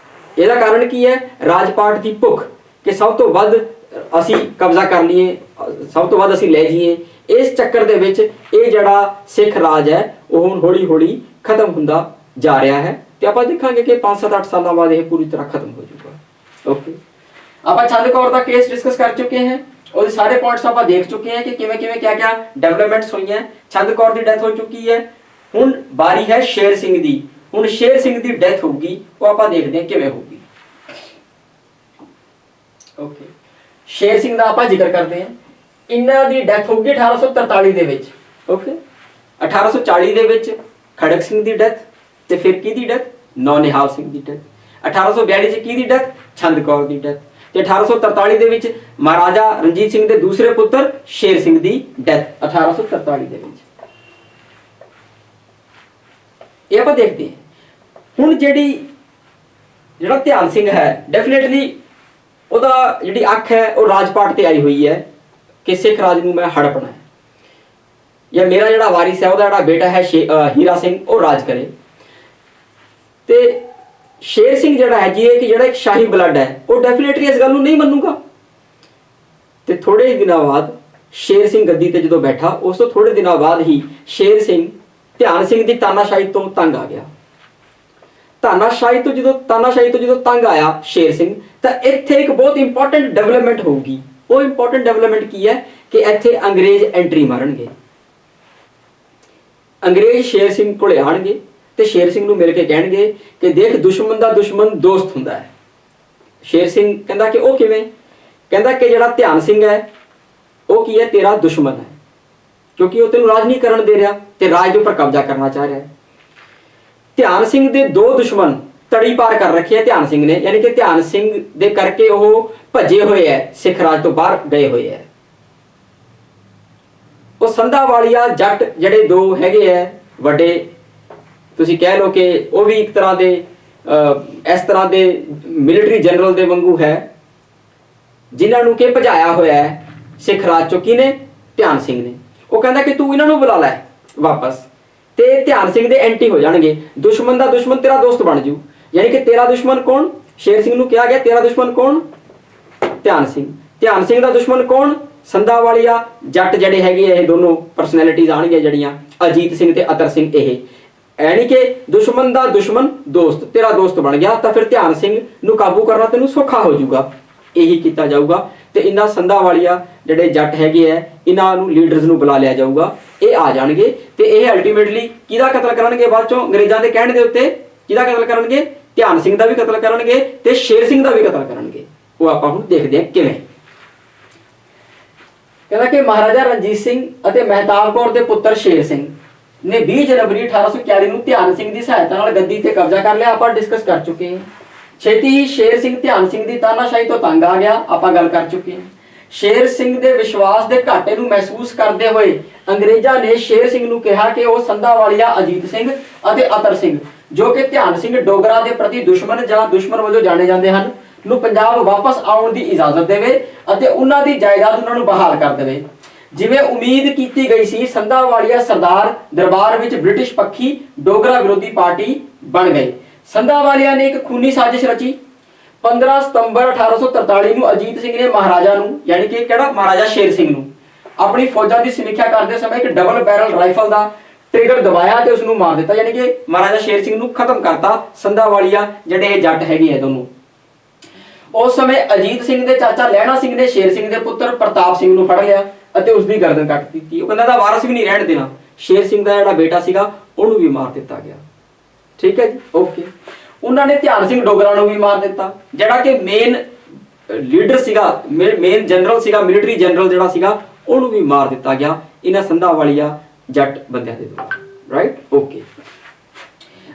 [SPEAKER 1] ਇਹਦਾ ਕਾਰਨ ਕੀ ਹੈ? ਰਾਜਪਾਟ ਦੀ ਭੁੱਖ ਕਿ ਸਭ ਤੋਂ ਵੱਧ ਅਸੀਂ ਕਬਜ਼ਾ ਕਰ ਲਈਏ, ਸਭ ਤੋਂ ਵੱਧ ਅਸੀਂ ਲੈ ਜਾਈਏ। ਇਸ ਚੱਕਰ ਦੇ ਵਿੱਚ ਇਹ ਜਿਹੜਾ ਸਿੱਖ ਰਾਜ ਹੈ ਉਹ ਹੁਣ ਹੌਲੀ ਹੌਲੀ ਖਤਮ ਹੁੰਦਾ ਜਾ ਰਿਹਾ ਹੈ, ਤੇ ਆਪਾਂ ਦੇਖਾਂਗੇ ਕਿ 5-7-8 ਸਾਲਾਂ ਬਾਅਦ ਇਹ ਪੂਰੀ ਤਰ੍ਹਾਂ ਖਤਮ ਹੋ ਜਾਊਗਾ। ਓਕੇ, ਆਪਾਂ ਛੰਦ ਕੌਰ ਦਾ ਕੇਸ ਡਿਸਕਸ ਕਰ ਚੁੱਕੇ ਹਾਂ, ਉਹਦੇ ਸਾਰੇ ਪੁਆਇੰਟਸ ਆਪਾਂ ਦੇਖ ਚੁੱਕੇ ਹਾਂ ਕਿ ਕਿਵੇਂ ਕਿਆ ਡਿਵੈਲਪਮੈਂਟਸ ਹੋਈਆਂ। ਛੰਦ ਕੌਰ ਦੀ ਡੈਥ ਹੋ ਚੁੱਕੀ ਹੈ, ਹੁਣ ਬਾਰੀ ਹੈ ਸ਼ੇਰ ਸਿੰਘ ਦੀ। ਹੁਣ ਸ਼ੇਰ ਸਿੰਘ ਦੀ ਡੈਥ ਹੋਊਗੀ, ਉਹ ਆਪਾਂ ਦੇਖਦੇ ਹਾਂ ਕਿਵੇਂ ਹੋਊਗੀ। ਓਕੇ, ਸ਼ੇਰ ਸਿੰਘ ਦਾ ਆਪਾਂ ਜ਼ਿਕਰ ਕਰਦੇ ਹਾਂ। ਇਹਨਾਂ ਦੀ ਡੈਥ ਹੋਊਗੀ 1843 ਦੇ ਵਿੱਚ। ਓਕੇ, 1840 ਦੇ ਵਿੱਚ ਖੜਕ ਸਿੰਘ ਦੀ ਡੈਥ, ਤੇ ਫਿਰ ਕਿਹਦੀ ਡੈਥ? ਨੌਨਿਹਾਲ ਸਿੰਘ ਦੀ ਡੈਥ। 1842 ਚ ਕਿਹਦੀ ਡੈਥ? ਛੰਦ ਕੌਰ ਦੀ ਡੈਥ। ਤੇ 1843 ਦੇ ਵਿੱਚ ਮਹਾਰਾਜਾ ਰਣਜੀਤ ਸਿੰਘ ਦੇ ਦੂਸਰੇ ਪੁੱਤਰ ਸ਼ੇਰ ਸਿੰਘ ਦੀ ਡੈਥ 1843 ਦੇ ਵਿੱਚ। ਇਹ ਆਪਾਂ ਦੇਖਦੇ ਹਾਂ। ਹੁਣ ਜਿਹੜਾ ਧਿਆਨ ਸਿੰਘ ਹੈ, ਡੈਫੀਨੇਟਲੀ ਉਹਦਾ ਜਿਹੜੀ ਅੱਖ ਹੈ ਉਹ ਰਾਜਪਾਟ ਤੇ ਆਈ ਹੋਈ ਹੈ ਕਿ ਸਿੱਖ ਰਾਜ ਨੂੰ ਮੈਂ ਹੜਪਣਾ ਹੈ, ਜਾਂ ਮੇਰਾ ਜਿਹੜਾ ਵਾਰਿਸ ਹੈ ਉਹਦਾ ਜਿਹੜਾ ਬੇਟਾ ਹੈ ਹੀਰਾ ਸਿੰਘ ਉਹ ਰਾਜ ਕਰੇ। ਤੇ ਸ਼ੇਰ ਸਿੰਘ ਜਿਹੜਾ ਹੈ ਜੀ, ਇਹ ਕਿ ਜਿਹੜਾ ਇੱਕ ਸ਼ਾਹੀ ਬਲੱਡ ਹੈ, ਉਹ ਡੈਫੀਨੇਟਲੀ ਇਸ ਗੱਲ ਨੂੰ ਨਹੀਂ ਮੰਨੂਗਾ। ਤੇ ਥੋੜੇ ਦਿਨਾਂ ਬਾਅਦ ਸ਼ੇਰ ਸਿੰਘ ਗੱਦੀ ਤੇ ਜਦੋਂ ਬੈਠਾ, ਉਸ ਤੋਂ ਥੋੜੇ ਦਿਨਾਂ ਬਾਅਦ ਹੀ ਸ਼ੇਰ ਸਿੰਘ ਧਿਆਨ ਸਿੰਘ ਦੀ ਤਾਨਾਸ਼ਾਹੀ ਤੋਂ ਤੰਗ ਆ ਗਿਆ। ਤਾਨਾਸ਼ਾਹੀ ਤੋਂ ਜਦੋਂ ਤੰਗ ਆਇਆ ਸ਼ੇਰ ਸਿੰਘ, ਤਾਂ ਇੱਥੇ ਇੱਕ ਬਹੁਤ ਇੰਪੋਰਟੈਂਟ ਡਿਵੈਲਪਮੈਂਟ ਹੋਊਗੀ। ਉਹ ਇੰਪੋਰਟੈਂਟ ਡਿਵੈਲਪਮੈਂਟ ਕੀ ਹੈ ਕਿ ਇੱਥੇ ਅੰਗਰੇਜ਼ ਐਂਟਰੀ ਮਾਰਨਗੇ। ਅੰਗਰੇਜ਼ ਸ਼ੇਰ ਸਿੰਘ ਕੋਲੇ ਆਣਗੇ ਤੇ ਸ਼ੇਰ ਸਿੰਘ ਨੂੰ ਮਿਲ ਕੇ ਕਹਿਣਗੇ ਕਿ ਦੇਖ, ਦੁਸ਼ਮਣ ਦਾ ਦੁਸ਼ਮਣ ਦੋਸਤ ਹੁੰਦਾ ਹੈ। ਸ਼ੇਰ ਸਿੰਘ ਕਹਿੰਦਾ ਕਿ ਉਹ ਕਿਵੇਂ? ਕਹਿੰਦਾ ਕਿ ਜਿਹੜਾ ਧਿਆਨ ਸਿੰਘ ਹੈ ਉਹ ਕੀ ਹੈ? ਤੇਰਾ ਦੁਸ਼ਮਣ ਹੈ, ਕਿਉਂਕਿ ਉਹ ਤੈਨੂੰ ਰਾਜ ਨਹੀਂ ਕਰਨ ਦੇ ਰਿਹਾ ਤੇ ਰਾਜ ਦੇ ਉੱਪਰ ਕਬਜ਼ਾ ਕਰਨਾ ਚਾਹ ਰਿਹਾ ਹੈ। ਧਿਆਨ ਸਿੰਘ ਦੇ 2 ਦੁਸ਼ਮਣ ਤੜੀ ਪਾਰ ਕਰ ਰੱਖੇ ਹੈ ਧਿਆਨ ਸਿੰਘ ਨੇ, ਯਾਨੀ ਕਿ ਧਿਆਨ ਸਿੰਘ ਦੇ ਕਰਕੇ ਉਹ ਭੱਜੇ ਹੋਏ ਹੈ, ਸਿੱਖ ਰਾਜ ਤੋਂ ਬਾਹਰ ਗਏ ਹੋਏ ਹੈ। ਉਹ ਸੰਧਾਵਾਲੀਆ ਜੱਟ ਜਿਹੜੇ 2 ਹੈਗੇ ਹੈ ਵੱਡੇ, ਤੁਸੀਂ ਕਹਿ ਲਓ ਕਿ ਉਹ ਵੀ ਇੱਕ ਤਰ੍ਹਾਂ ਦੇ ਇਸ ਤਰ੍ਹਾਂ ਦੇ ਮਿਲਟਰੀ ਜਨਰਲ ਦੇ ਵਾਂਗੂ ਹੈ, ਜਿਨ੍ਹਾਂ ਨੂੰ ਕਿ ਭਜਾਇਆ ਹੋਇਆ ਹੈ ਸਿੱਖ ਰਾਜ ਚੋਂ। ਕਿਹਨੇ? ਧਿਆਨ ਸਿੰਘ ਨੇ। ਉਹ ਕਹਿੰਦਾ ਕਿ ਤੂੰ ਇਹਨਾਂ ਨੂੰ ਬੁਲਾ ਲੈ ਵਾਪਸ, ਤੇ ਧਿਆਨ ਸਿੰਘ ਦੇ ਐਂਟੀ ਹੋ ਜਾਣਗੇ। ਦੁਸ਼ਮਣ ਦਾ ਦੁਸ਼ਮਣ ਤੇਰਾ ਦੋਸਤ ਬਣ ਜੂ, ਯਾਨੀ ਕਿ ਤੇਰਾ ਦੁਸ਼ਮਣ ਕੌਣ? ਸ਼ੇਰ ਸਿੰਘ ਨੂੰ ਕਿਹਾ ਗਿਆ ਤੇਰਾ ਦੁਸ਼ਮਣ ਕੌਣ? ਧਿਆਨ ਸਿੰਘ। ਧਿਆਨ ਸਿੰਘ ਦਾ ਦੁਸ਼ਮਣ ਕੌਣ? ਸੰਧਾਵਾਲੀਆ ਜੱਟ ਜਿਹੜੇ ਹੈਗੇ ਇਹ ਦੋਨੋਂ ਪਰਸਨੈਲਿਟੀਜ਼ ਆਣਗੀਆਂ ਜਿਹੜੀਆਂ, ਅਜੀਤ ਸਿੰਘ ਤੇ ਅਤਰ ਸਿੰਘ। ਇਹ ਯਾਨੀ ਕਿ ਦੁਸ਼ਮਣ ਦਾ ਦੁਸ਼ਮਣ ਦੋਸਤ, ਤੇਰਾ ਦੋਸਤ ਬਣ ਗਿਆ, ਤਾਂ ਫਿਰ ਧਿਆਨ ਸਿੰਘ ਨੂੰ ਕਾਬੂ ਕਰਨਾ ਤੈਨੂੰ ਸੌਖਾ ਹੋ ਜਾਊਗਾ। ਇਹੀ ਕੀਤਾ ਜਾਊਗਾ ਤੇ ਇਹਨਾਂ ਸੰਧਾਵਾਲੀਆ ਜਿਹੜੇ ਜੱਟ ਹੈਗੇ ਹੈ, ਇਹਨਾਂ ਨੂੰ ਲੀਡਰਸ ਨੂੰ ਬੁਲਾ ਲਿਆ ਜਾਊਗਾ। ਇਹ ਆ ਜਾਣਗੇ ਤੇ ਇਹ ਅਲਟੀਮੇਟਲੀ ਕਿਹਦਾ ਕਤਲ ਕਰਨਗੇ? ਬਾਅਦ ਚੋਂ ਅੰਗਰੇਜ਼ਾਂ ਦੇ ਕਹਿਣ ਦੇ ਉੱਤੇ ਕਿਹਦਾ ਕਤਲ ਕਰਨਗੇ? ਧਿਆਨ ਸਿੰਘ ਦਾ ਵੀ ਕਤਲ ਕਰਨਗੇ ਤੇ ਸ਼ੇਰ ਸਿੰਘ ਦਾ ਵੀ ਕਤਲ ਕਰਨਗੇ। ਉਹ ਆਪਾਂ ਹੁਣ ਦੇਖਦੇ ਹਾਂ ਕਿਵੇਂ। ਕਹਿੰਦਾ ਕਿ ਮਹਾਰਾਜਾ ਰਣਜੀਤ ਸਿੰਘ ਅਤੇ ਮਹਿਤਾਬ ਕੌਰ ਦੇ ਪੁੱਤਰ ਸ਼ੇਰ ਸਿੰਘ ਨੇ 20 ਜਨਵਰੀ 1841 ਨੂੰ ਧਿਆਨ ਸਿੰਘ ਦੀ ਸਹਾਇਤਾ ਨਾਲ ਗੱਦੀ ਤੇ ਕਬਜ਼ਾ ਕਰ ਲਿਆ। ਆਪਾਂ ਡਿਸਕਸ ਕਰ ਚੁੱਕੇ ਹਾਂ। ਛੇਤੀ ਹੀ ਸ਼ੇਰ ਸਿੰਘ ਧਿਆਨ ਸਿੰਘ ਦੀ ਤਾਨਾਸ਼ਾਹੀ ਤੋਂ ਤੰਗ ਆ ਗਿਆ, ਆਪਾਂ ਗੱਲ ਕਰ ਚੁੱਕੇ ਹਾਂ। ਸ਼ੇਰ ਸਿੰਘ ਦੇ ਵਿਸ਼ਵਾਸ ਦੇ ਘਾਟੇ ਨੂੰ ਮਹਿਸੂਸ ਕਰਦੇ ਹੋਏ ਅੰਗਰੇਜ਼ਾਂ ਨੇ ਸ਼ੇਰ ਸਿੰਘ ਨੂੰ ਕਿਹਾ ਕਿ ਉਹ ਸੰਧਾਵਾਲੀਆ ਅਜੀਤ ਸਿੰਘ ਅਤੇ ਅਤਰ ਸਿੰਘ, ਜੋ ਕਿ ਧਿਆਨ ਸਿੰਘ ਡੋਗਰਾ ਦੇ ਪ੍ਰਤੀ ਦੁਸ਼ਮਣ ਜਾਂ ਦੁਸ਼ਮਣ ਵਜੋਂ ਜਾਣੇ ਜਾਂਦੇ ਹਨ, ਨੂੰ ਪੰਜਾਬ ਵਾਪਸ ਆਉਣ ਦੀ ਇਜਾਜ਼ਤ ਦੇਵੇ ਅਤੇ ਉਹਨਾਂ ਦੀ ਜਾਇਦਾਦ ਉਹਨਾਂ ਨੂੰ ਬਹਾਲ ਕਰ ਦੇਵੇ। ਜਿਵੇਂ ਉਮੀਦ ਕੀਤੀ ਗਈ ਸੀ, ਸੰਧਾਵਾਲੀਆ ਸਰਦਾਰ ਦਰਬਾਰ ਵਿੱਚ ਬ੍ਰਿਟਿਸ਼ ਪੱਖੀ ਡੋਗਰਾ ਵਿਰੋਧੀ ਪਾਰਟੀ ਬਣ ਗਏ। ਸੰਧਾਵਾਲੀਆ ਨੇ ਇੱਕ ਖੂਨੀ ਸਾਜ਼ਿਸ਼ ਰਚੀ। 15 ਸਤੰਬਰ 1843 ਨੂੰ ਅਜੀਤ ਸਿੰਘ ਨੇ ਮਹਾਰਾਜਾ ਨੂੰ, ਯਾਨੀ ਕਿ ਕਿਹੜਾ, ਮਹਾਰਾਜਾ ਸ਼ੇਰ ਸਿੰਘ ਨੂੰ, ਆਪਣੀ ਫੌਜਾਂ ਦੀ ਸਮੀਖਿਆ ਕਰਦੇ ਸਮੇਂ ਇੱਕ ਡਬਲ ਬੈਰਲ ਰਾਈਫਲ ਦਾ ਟ੍ਰਿਗਰ ਦਬਾਇਆ ਤੇ ਉਸ ਨੂੰ ਮਾਰ ਦਿੱਤਾ। ਯਾਨੀ ਕਿ ਮਹਾਰਾਜਾ ਸ਼ੇਰ ਸਿੰਘ ਨੂੰ ਖਤਮ ਕਰਤਾ। ਸੰਧਾਵਾਲੀਆ ਜਿਹੜੇ ਇਹ ਜੱਟ ਹੈਗੇ ਆ ਦੋਨੋਂ। ਉਸ ਸਮੇਂ ਅਜੀਤ ਸਿੰਘ ਦੇ ਚਾਚਾ ਲਹਿਣਾ ਸਿੰਘ ਨੇ ਸ਼ੇਰ ਸਿੰਘ ਦੇ ਪੁੱਤਰ ਪ੍ਰਤਾਪ ਸਿੰਘ ਨੂੰ ਫੜ ਲਿਆ ਅਤੇ ਉਸ ਦੀ ਗਰਦਨ ਕੱਟ ਦਿੱਤੀ। ਉਹ ਕਹਿੰਦਾ ਇਹਦਾ ਵਾਰਸ ਵੀ ਨਹੀਂ ਰਹਿਣ ਦੇਣਾ। ਸ਼ੇਰ ਸਿੰਘ ਦਾ ਜਿਹੜਾ ਬੇਟਾ ਸੀਗਾ ਉਹਨੂੰ ਵੀ ਮਾਰ ਦਿੱਤਾ ਗਿਆ। ਠੀਕ ਹੈ ਜੀ, ਓਕੇ। ਉਹਨਾਂ ਨੇ ਧਿਆਨ ਸਿੰਘ ਡੋਗਰਾ ਨੂੰ ਵੀ ਮਾਰ ਦਿੱਤਾ, ਜਿਹੜਾ ਕਿ ਮੇਨ ਲੀਡਰ ਸੀਗਾ, ਮੇਨ ਜਨਰਲ ਸੀਗਾ, ਮਿਲਟਰੀ ਜਨਰਲ ਜਿਹੜਾ ਸੀਗਾ, ਉਹਨੂੰ ਵੀ ਮਾਰ ਦਿੱਤਾ ਗਿਆ ਇਹਨਾਂ ਸੰਧਾਵਾਲੀਆ ਜੱਟ ਬੰਦਿਆਂ ਦੇ ਦੁਆਰਾ। Right, okay.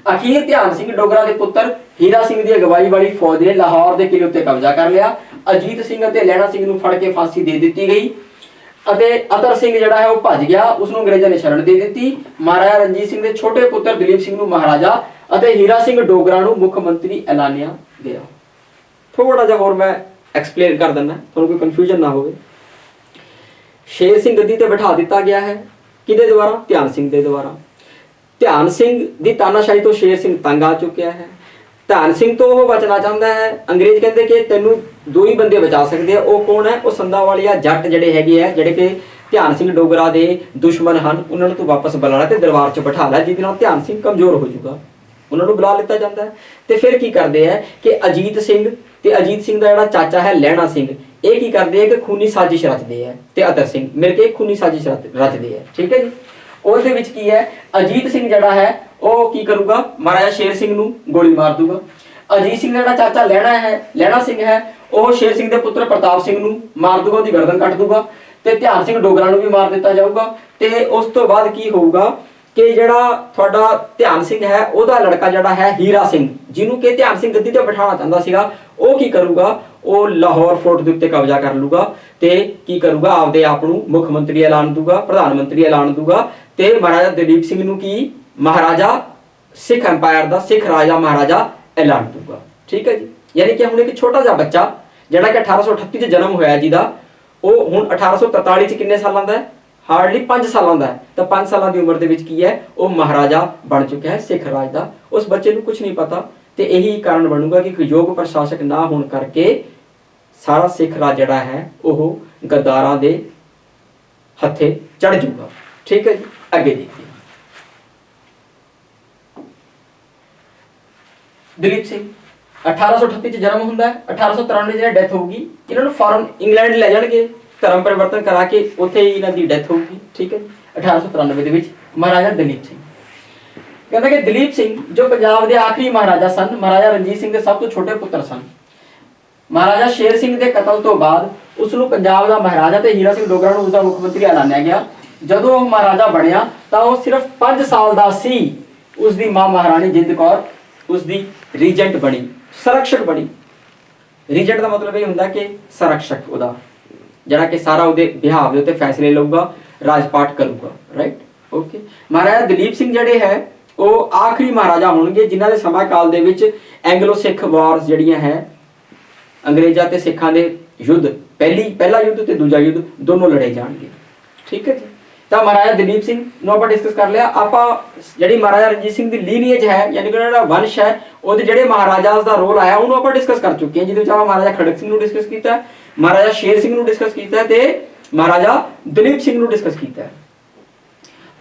[SPEAKER 1] ਅਖੀਰ ਧਿਆਨ ਸਿੰਘ ਡੋਗਰਾ ਦੇ ਪੁੱਤਰ ਹੀਰਾ ਸਿੰਘ ਦੀ ਅਗਵਾਈ ਵਾਲੀ ਫੌਜ ਨੇ ਲਾਹੌਰ ਦੇ ਕਿਲੇ ਉੱਤੇ ਕਬਜ਼ਾ ਕਰ ਲਿਆ। ਅਜੀਤ ਸਿੰਘ ਅਤੇ ਲਹਿਣਾ ਸਿੰਘ ਨੂੰ ਫੜ ਕੇ ਫਾਂਸੀ ਦੇ ਦਿੱਤੀ ਗਈ ਅਤੇ ਅਤਰ ਸਿੰਘ ਜਿਹੜਾ ਹੈ ਉਹ ਭੱਜ ਗਿਆ। ਉਸ ਨੂੰ ਅੰਗਰੇਜ਼ਾਂ ਨੇ ਸ਼ਰਨ ਦੇ ਦਿੱਤੀ। ਮਹਾਰਾਜਾ ਰਣਜੀਤ ਸਿੰਘ ਦੇ ਛੋਟੇ ਪੁੱਤਰ ਦਲੀਪ ਸਿੰਘ ਨੂੰ ਮਹਾਰਾਜਾ ਅਤੇ ਹੀਰਾ ਸਿੰਘ ਡੋਗਰਾ ਨੂੰ ਮੁੱਖ ਮੰਤਰੀ ਐਲਾਨਿਆ ਗਿਆ। ਥੋੜਾ ਜਿਹਾ ਹੋਰ ਮੈਂ ਐਕਸਪਲੇਨ ਕਰ ਦਿੰਦਾ, ਤੁਹਾਨੂੰ ਕੋਈ ਕਨਫਿਊਜ਼ਨ ਨਾ ਹੋਵੇ। ਸ਼ੇਰ ਸਿੰਘ ਗੱਦੀ ਤੇ ਬਿਠਾ ਦਿੱਤਾ ਗਿਆ ਹੈ, ਕਿਹਦੇ ਦੁਆਰਾ? ਧਿਆਨ ਸਿੰਘ ਦੇ ਦੁਆਰਾ। ਧਿਆਨ ਸਿੰਘ ਦੀ ਤਾਨਾਸ਼ਾਹੀ ਤੋਂ ਸ਼ੇਰ ਸਿੰਘ ਤੰਗ ਆ ਚੁੱਕਿਆ ਹੈ। ਧਿਆਨ ਸਿੰਘ ਤੋਂ ਉਹ ਬਚਣਾ ਚਾਹੁੰਦਾ ਹੈ। ਅੰਗਰੇਜ਼ ਕਹਿੰਦੇ ਕਿ ਤੈਨੂੰ ਦੋ ਹੀ ਬੰਦੇ ਬਚਾ ਸਕਦੇ ਆ। ਉਹ ਕੌਣ ਹੈ? ਉਹ ਸੰਧਾਵਾਲੀਆ ਜੱਟ ਜਿਹੜੇ ਹੈਗੇ ਆ, ਜਿਹੜੇ ਕਿ ਧਿਆਨ ਸਿੰਘ ਡੋਗਰਾ ਦੇ ਦੁਸ਼ਮਣ ਹਨ। ਉਹਨਾਂ ਨੂੰ ਤੂੰ ਵਾਪਸ ਬੁਲਾ ਲੈ ਤੇ ਦਰਬਾਰ 'ਚ ਬਿਠਾ ਲੈ, ਜਿਹਦੇ ਨਾਲ ਧਿਆਨ ਸਿੰਘ ਕਮਜ਼ੋਰ ਹੋ ਜਾਊਗਾ। ਉਹਨਾਂ ਨੂੰ ਬੁਲਾ ਲਿੱਤਾ ਜਾਂਦਾ ਹੈ ਤੇ ਫਿਰ ਕੀ ਕਰਦੇ ਆ ਕਿ ਅਜੀਤ ਸਿੰਘ ਤੇ ਅਜੀਤ ਸਿੰਘ ਦਾ ਜਿਹੜਾ ਚਾਚਾ ਹੈ ਲਹਿਣਾ ਸਿੰਘ, ਇਹ ਕੀ ਕਰਦੇ ਆ ਕਿ ਖੂਨੀ ਸਾਜ਼ਿਸ਼ ਰਚਦੇ ਆ ਤੇ ਅਤਰ ਸਿੰਘ ਮਿਲ ਕੇ ਖੂਨੀ ਸਾਜ਼ਿਸ਼ ਰਚਦੇ ਆ। ਠੀਕ ਹੈ ਜੀ। ਉਹਦੇ ਵਿੱਚ ਕੀ ਹੈ, ਅਜੀਤ ਸਿੰਘ ਜਿਹੜਾ ਹੈ ਉਹ ਕੀ ਕਰੂਗਾ? ਮਹਾਰਾਜਾ ਸ਼ੇਰ ਸਿੰਘ ਨੂੰ ਗੋਲੀ ਮਾਰ ਦੂਗਾ। ਅਜੀਤ ਸਿੰਘ ਦਾ ਜਿਹੜਾ ਚਾਚਾ ਲਹਿਣਾ ਸਿੰਘ ਹੈ, ਉਹ ਸ਼ੇਰ ਸਿੰਘ ਦੇ ਪੁੱਤਰ ਪ੍ਰਤਾਪ ਸਿੰਘ ਨੂੰ ਮਾਰ ਦੂਗਾ, ਉਹਦੀ ਗਰਦਨ ਕੱਟ ਦੂਗਾ ਤੇ ਧਿਆਨ ਸਿੰਘ ਡੋਗਰਾ ਨੂੰ ਵੀ ਮਾਰ ਦਿੱਤਾ ਜਾਊਗਾ। ਤੇ ਉਸ ਤੋਂ ਬਾਅਦ ਕੀ ਹੋਊਗਾ ਕਿ ਜਿਹੜਾ ਤੁਹਾਡਾ ਧਿਆਨ ਸਿੰਘ ਹੈ, ਉਹਦਾ ਲੜਕਾ ਜਿਹੜਾ ਹੈ ਹੀਰਾ ਸਿੰਘ, ਜਿਹਨੂੰ ਕਿ ਧਿਆਨ ਸਿੰਘ ਗੱਦੀ ਤੇ ਬਿਠਾਉਣਾ ਚਾਹੁੰਦਾ ਸੀਗਾ, ਉਹ ਕੀ ਕਰੂਗਾ? ਉਹ ਲਾਹੌਰ ਫੋਰਟ ਦੇ ਉੱਤੇ ਕਬਜ਼ਾ ਕਰ ਲੂਗਾ ਤੇ ਕੀ ਕਰੂਗਾ? ਆਪਦੇ ਆਪ ਨੂੰ ਮੁੱਖ ਮੰਤਰੀ ਐਲਾਨ ਦੂਗਾ, ਪ੍ਰਧਾਨ ਮੰਤਰੀ ਐਲਾਨ ਦੂਗਾ ਤੇ ਮਹਾਰਾਜਾ ਦਲੀਪ ਸਿੰਘ ਨੂੰ ਕੀ ਮਹਾਰਾਜਾ ਸਿੱਖ ਐਮਪਾਇਰ ਦਾ, ਸਿੱਖ ਰਾਜਾ ਮਹਾਰਾਜਾ ਐਲਾਨ ਦੂਗਾ। ਠੀਕ ਹੈ ਜੀ। ਯਾਨੀ ਕਿ ਹੁਣ ਇੱਕ ਛੋਟਾ ਜਿਹਾ ਬੱਚਾ ਜਿਹੜਾ ਕਿ 1838 ਚ ਜਨਮ ਹੋਇਆ, ਜਿਹਦਾ ਉਹ ਹੁਣ 1843 ਚ ਕਿੰਨੇ ਸਾਲਾਂ ਦਾ ਹੈ? ਹਾਰਡਲੀ 5 ਸਾਲਾਂ ਦਾ ਹੈ। ਤਾਂ 5 ਸਾਲਾਂ ਦੀ ਉਮਰ ਦੇ ਵਿੱਚ ਕੀ ਹੈ, ਉਹ ਮਹਾਰਾਜਾ ਬਣ ਚੁੱਕਿਆ ਹੈ ਸਿੱਖ ਰਾਜ ਦਾ। ਉਸ ਬੱਚੇ ਨੂੰ ਕੁਝ ਨਹੀਂ ਪਤਾ ਤੇ ਇਹੀ ਕਾਰਨ ਬਣੂਗਾ ਕਿ ਯੋਗ ਪ੍ਰਸ਼ਾਸਕ ਨਾ ਹੋਣ ਕਰਕੇ ਸਾਰਾ ਸਿੱਖ ਰਾਜ ਜਿਹੜਾ ਹੈ ਉਹ ਗੱਦਾਰਾਂ ਦੇ ਹੱਥੇ ਚੜ ਜਾਊਗਾ। ਠੀਕ ਹੈ ਜੀ, ਅੱਗੇ ਦੇਖੀਏ। ਦਲੀਪ ਸਿੰਘ 1838 ਚ ਜਨਮ ਹੁੰਦਾ ਹੈ, 1893 ਜਿਹੜਾ ਡੈਥ ਹੋਊਗੀ। ਇਹਨਾਂ ਨੂੰ ਫਾਰਨ ਇੰਗਲੈਂਡ ਲੈ ਜਾਣਗੇ, ਧਰਮ ਪਰਿਵਰਤਨ ਕਰਾ ਕੇ ਉੱਥੇ ਹੀ ਇਹਨਾਂ ਦੀ ਡੈਥ ਹੋਊਗੀ। ਠੀਕ ਹੈ, 1893 ਦੇ ਵਿੱਚ ਮਹਾਰਾਜਾ ਦਲੀਪ ਸਿੰਘ। ਕਹਿੰਦਾ ਕਿ ਦਲੀਪ ਸਿੰਘ ਜੋ ਪੰਜਾਬ ਦੇ ਆਖਰੀ ਮਹਾਰਾਜਾ ਸਨ, ਮਹਾਰਾਜਾ ਰਣਜੀਤ ਸਿੰਘ ਦੇ ਸਭ ਤੋਂ ਛੋਟੇ ਪੁੱਤਰ ਸਨ। ਮਹਾਰਾਜਾ ਸ਼ੇਰ ਸਿੰਘ ਦੇ ਕਤਲ ਤੋਂ ਬਾਅਦ ਉਸ ਨੂੰ ਪੰਜਾਬ ਦਾ ਮਹਾਰਾਜਾ ਤੇ ਹੀਰਾ ਸਿੰਘ ਡੋਗਰਾ ਨੂੰ ਉਸਦਾ ਮੁੱਖ ਮੰਤਰੀ ਐਲਾਨਿਆ ਗਿਆ। ਜਦੋਂ ਉਹ ਮਹਾਰਾਜਾ ਬਣਿਆ ਤਾਂ ਉਹ ਸਿਰਫ 5 ਸਾਲ ਦਾ ਸੀ। ਉਸ ਦੀ ਮਾਂ ਮਹਾਰਾਣੀ ਜਿੰਦ ਕੌਰ ਉਸ ਦੀ ਰੀਜੈਂਟ ਬਣੀ, ਸੰਰਕਸ਼ਕ ਬਣੀ। ਰੀਜੈਂਟ ਦਾ ਮਤਲਬ ਇਹ ਹੁੰਦਾ ਕਿ ਸੰਰਕਸ਼ਕ, ਉਹਦਾ ਜਿਹੜਾ ਕਿ ਸਾਰਾ ਉਹਦੇ ਬਿਹਾਵ ਦੇ ਉੱਤੇ ਫੈਸਲੇ ਲਊਗਾ, ਰਾਜਪਾਟ ਕਰੂਗਾ। Right, okay. ਮਹਾਰਾਜਾ ਦਲੀਪ ਸਿੰਘ ਜਿਹੜੇ ਹੈ ਉਹ ਆਖਰੀ ਮਹਾਰਾਜਾ ਹੋਣਗੇ ਜਿਨ੍ਹਾਂ ਦੇ ਸਮਾਂ ਕਾਲ ਦੇ ਵਿੱਚ ਐਂਗਲੋ ਸਿੱਖ ਵਾਰਸ ਜਿਹੜੀਆਂ ਹੈ, ਅੰਗਰੇਜ਼ਾਂ ਤੇ ਸਿੱਖਾਂ ਦੇ ਯੁੱਧ, ਪਹਿਲਾ ਯੁੱਧ ਤੇ ਦੂਜਾ ਯੁੱਧ ਦੋਨੋਂ ਲੜੇ ਜਾਣਗੇ। ਠੀਕ ਹੈ ਜੀ। ਤਾਂ ਮਹਾਰਾਜਾ ਦਲੀਪ ਸਿੰਘ ਨੂੰ ਆਪਾਂ ਡਿਸਕਸ ਕਰ ਲਿਆ। ਆਪਾਂ ਜਿਹੜੀ ਮਹਾਰਾਜਾ ਰਣਜੀਤ ਸਿੰਘ ਦੀ ਲੀਨੀਏਜ ਹੈ, ਯਾਨੀ ਕਿ ਜਿਹੜਾ ਵੰਸ਼ ਹੈ, ਉਹਦੇ ਜਿਹੜੇ ਮਹਾਰਾਜਾਸ ਦਾ ਰੋਲ ਆਇਆ ਉਹਨੂੰ ਆਪਾਂ ਡਿਸਕਸ ਕਰ ਚੁੱਕੇ ਹਾਂ, ਜਿਹਦੇ ਵਿੱਚ ਆਪਾਂ ਮਹਾਰਾਜਾ ਖੜਕ ਸਿੰਘ ਨੂੰ ਡਿਸਕਸ ਕੀਤਾ, ਮਹਾਰਾਜਾ ਸ਼ੇਰ ਸਿੰਘ ਨੂੰ ਡਿਸਕਸ ਕੀਤਾ ਤੇ ਮਹਾਰਾਜਾ ਦਲੀਪ ਸਿੰਘ ਨੂੰ ਡਿਸਕਸ ਕੀਤਾ।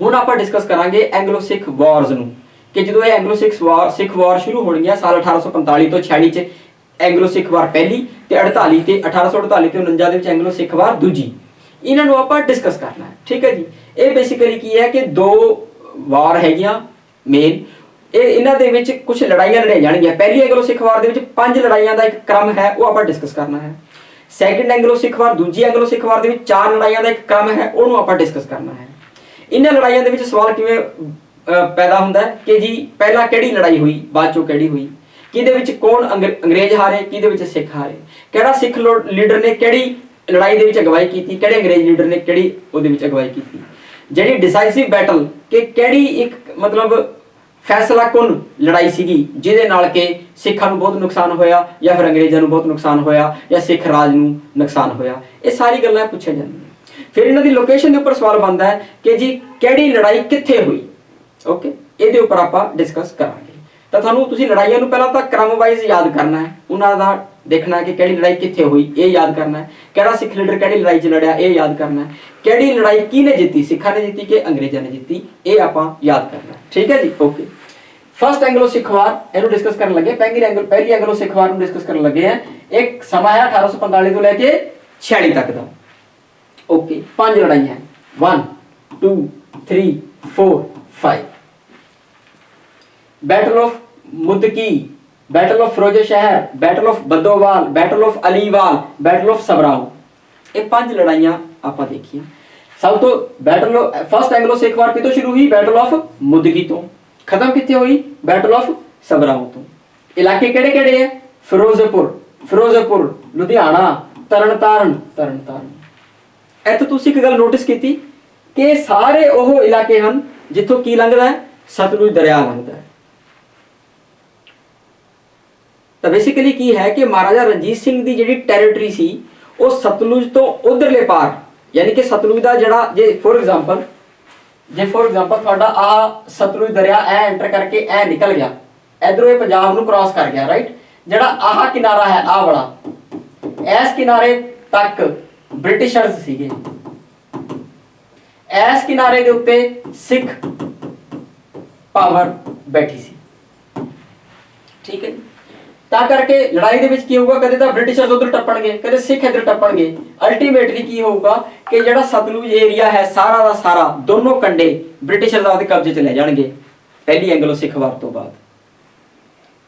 [SPEAKER 1] ਹੁਣ ਆਪਾਂ ਡਿਸਕਸ ਕਰਾਂਗੇ ਐਂਗਲੋ ਸਿੱਖ ਵਾਰਸ ਨੂੰ, ਕਿ ਜਦੋਂ ਇਹ ਐਂਗਲੋ ਸਿੱਖ ਵਾਰ ਸ਼ੁਰੂ ਹੋਣਗੀਆਂ ਸਾਲ 1845 ਤੋਂ 46 ਚ ਐਂਗਲੋ ਸਿੱਖ ਵਾਰ ਪਹਿਲੀ ਤੇ 48 ਤੇ 1848 ਤੇ 49 ਦੇ ਵਿੱਚ ਐਂਗਲੋ ਸਿੱਖ ਵਾਰ ਦੂਜੀ। ਇਹਨਾਂ ਨੂੰ ਆਪਾਂ ਡਿਸਕਸ ਕਰਨਾ ਹੈ। ਠੀਕ ਹੈ ਜੀ। ਇਹ ਬੇਸਿਕਲੀ ਕੀ ਹੈ ਕਿ ਦੋ ਵਾਰ ਹੈਗੀਆਂ ਮੇਨ। ਇਹਨਾਂ ਦੇ ਵਿੱਚ ਕੁਝ ਲੜਾਈਆਂ ਲੜੀਆਂ ਜਾਣਗੀਆਂ। ਪਹਿਲੀ ਐਂਗਲੋ ਸਿੱਖ ਵਾਰ ਦੇ ਵਿੱਚ 5 ਲੜਾਈਆਂ ਦਾ ਇੱਕ ਕ੍ਰਮ ਹੈ, ਉਹ ਆਪਾਂ ਡਿਸਕਸ ਕਰਨਾ ਹੈ। ਸੈਕੰਡ ਐਂਗਲੋ ਸਿੱਖ ਵਾਰ, ਦੂਜੀ ਐਂਗਲੋ ਸਿੱਖ ਵਾਰ ਦੇ ਵਿੱਚ 4 ਲੜਾਈਆਂ ਦਾ ਇੱਕ ਕ੍ਰਮ ਹੈ, ਉਹਨੂੰ ਆਪਾਂ ਡਿਸਕਸ ਕਰਨਾ ਹੈ। ਇਹਨਾਂ ਲੜਾਈਆਂ ਦੇ ਵਿੱਚ ਸਵਾਲ ਕਿਵੇਂ ਪੈਦਾ ਹੁੰਦਾ ਹੈ ਕਿ ਜੀ ਪਹਿਲਾਂ ਕਿਹੜੀ ਲੜਾਈ ਹੋਈ, ਬਾਅਦ ਚੋਂ ਕਿਹੜੀ ਹੋਈ, ਕਿਹਦੇ ਵਿੱਚ ਕੌਣ ਅੰਗਰੇਜ਼ ਹਾਰੇ, ਕਿਹਦੇ ਵਿੱਚ ਸਿੱਖ ਹਾਰੇ, ਕਿਹੜਾ ਸਿੱਖ ਲੀਡਰ ਨੇ ਕਿਹੜੀ ਲੜਾਈ ਦੇ ਵਿੱਚ ਅਗਵਾਈ ਕੀਤੀ, ਕਿਹੜੇ ਅੰਗਰੇਜ਼ ਲੀਡਰ ਨੇ ਕਿਹੜੀ ਉਹਦੇ ਵਿੱਚ ਅਗਵਾਈ ਕੀਤੀ। ਜਿਹੜੀ ਡਿਸਾਈਸਿਵ ਬੈਟਲ ਕਿ ਕਿਹੜੀ ਇੱਕ ਮਤਲਬ ਫੈਸਲਾ ਕੁਨ ਲੜਾਈ ਸੀਗੀ ਜਿਹਦੇ ਨਾਲ ਕਿ ਸਿੱਖਾਂ ਨੂੰ ਬਹੁਤ ਨੁਕਸਾਨ ਹੋਇਆ ਜਾਂ ਫਿਰ ਅੰਗਰੇਜ਼ਾਂ ਨੂੰ ਬਹੁਤ ਨੁਕਸਾਨ ਹੋਇਆ ਜਾਂ ਸਿੱਖ ਰਾਜ ਨੂੰ ਨੁਕਸਾਨ ਹੋਇਆ, ਇਹ ਸਾਰੀ ਗੱਲਾਂ ਪੁੱਛੀਆਂ ਜਾਂਦੀਆਂ। फिर इन्हां दी लोकेशन के उपर सवाल बनता है कि जी किहड़ी लड़ाई कित्थे हुई। ओके, इहदे उपर आपां डिस्कस करांगे। तो तुहानूं तुसीं लड़ाइयां नूं पहलां तां क्रम वाइज याद करना है, उन्हां दा देखना है कि किहड़ी लड़ाई कित्थे हुई, ये याद करना है। किहड़ा सिख लीडर किहड़ी लड़ाई च लड़िया, ये याद करना है। किहड़ी लड़ाई किहने जीती, सिखां ने जीती कि अंग्रेज़ां ने जीती, ये आपां याद करना है। ठीक है जी, ओके। फर्स्ट एंग्लो सिख वार इहनूं डिस्कस करन लगे, पहली एंग्लो सिख वार नूं डिस्कस करन लगे हैं। एक समा है 1845 तो लैके 46 तक दा। ओके, 5 लड़ाइयां हैं, 1 2 3 4 5। Battle of Mudki, battle of Ferozeshah, battle of Baddowal, battle of Aliwal, battle of Sobraon. ये 5 लड़ाइयां आपां देखिए। सब तो battle of first Anglo Sikh war कितों शुरू हुई, बैटल ऑफ मुदकी तो, खत्म कित्थे हुई, बैटल ऑफ सबराओ तो। इलाके किहड़े किहड़े है, फिरोजपुर, लुधियाना, तरनतारन। इत्थे तुसीं एक गल नोटिस कीती कि सारे ਉਹ इलाके ਹਨ जिथों की लंघदा है, सतलुज दरिया लंघदा है। तो बेसिकली की है कि महाराजा रणजीत सिंह की जिहड़ी टैरेटरी सी वो सतलुज तो उधरले पार, यानी कि सतलुज का जिहड़ा जे फॉर एग्जांपल ਤੁਹਾਡਾ आ सतलुज दरिया ऐ एंटर करके ऐ निकल गया, इधरों ये पंजाब नूं क्रॉस कर गया, राइट। जिहड़ा आह किनारा है आ वाला, इस किनारे तक ब्रिटिशर्स सीगे, इस किनारे के उत्ते सिख पावर बैठी सी। ठीक है, ਤਾਂ ਕਰਕੇ ਲੜਾਈ ਦੇ ਵਿੱਚ ਕੀ ਹੋਊਗਾ, ਕਦੇ ਤਾਂ ਬ੍ਰਿਟਿਸ਼ਰਸ ਉਧਰ ਟੱਪਣਗੇ, ਕਦੇ ਸਿੱਖ ਇੱਧਰ ਟੱਪਣਗੇ। ਅਲਟੀਮੇਟਲੀ ਕੀ ਹੋਊਗਾ ਕਿ ਜਿਹੜਾ ਸਤਲੁਜ ਏਰੀਆ ਹੈ ਸਾਰਾ ਦਾ ਸਾਰਾ ਦੋਨੋਂ ਕੰਡੇ ਬ੍ਰਿਟਿਸ਼ਰਸ ਆਪਦੇ ਕਬਜ਼ੇ 'ਚ ਲੈ ਜਾਣਗੇ ਪਹਿਲੀ ਐਂਗਲੋ ਸਿੱਖ ਵਾਰ ਤੋਂ ਬਾਅਦ।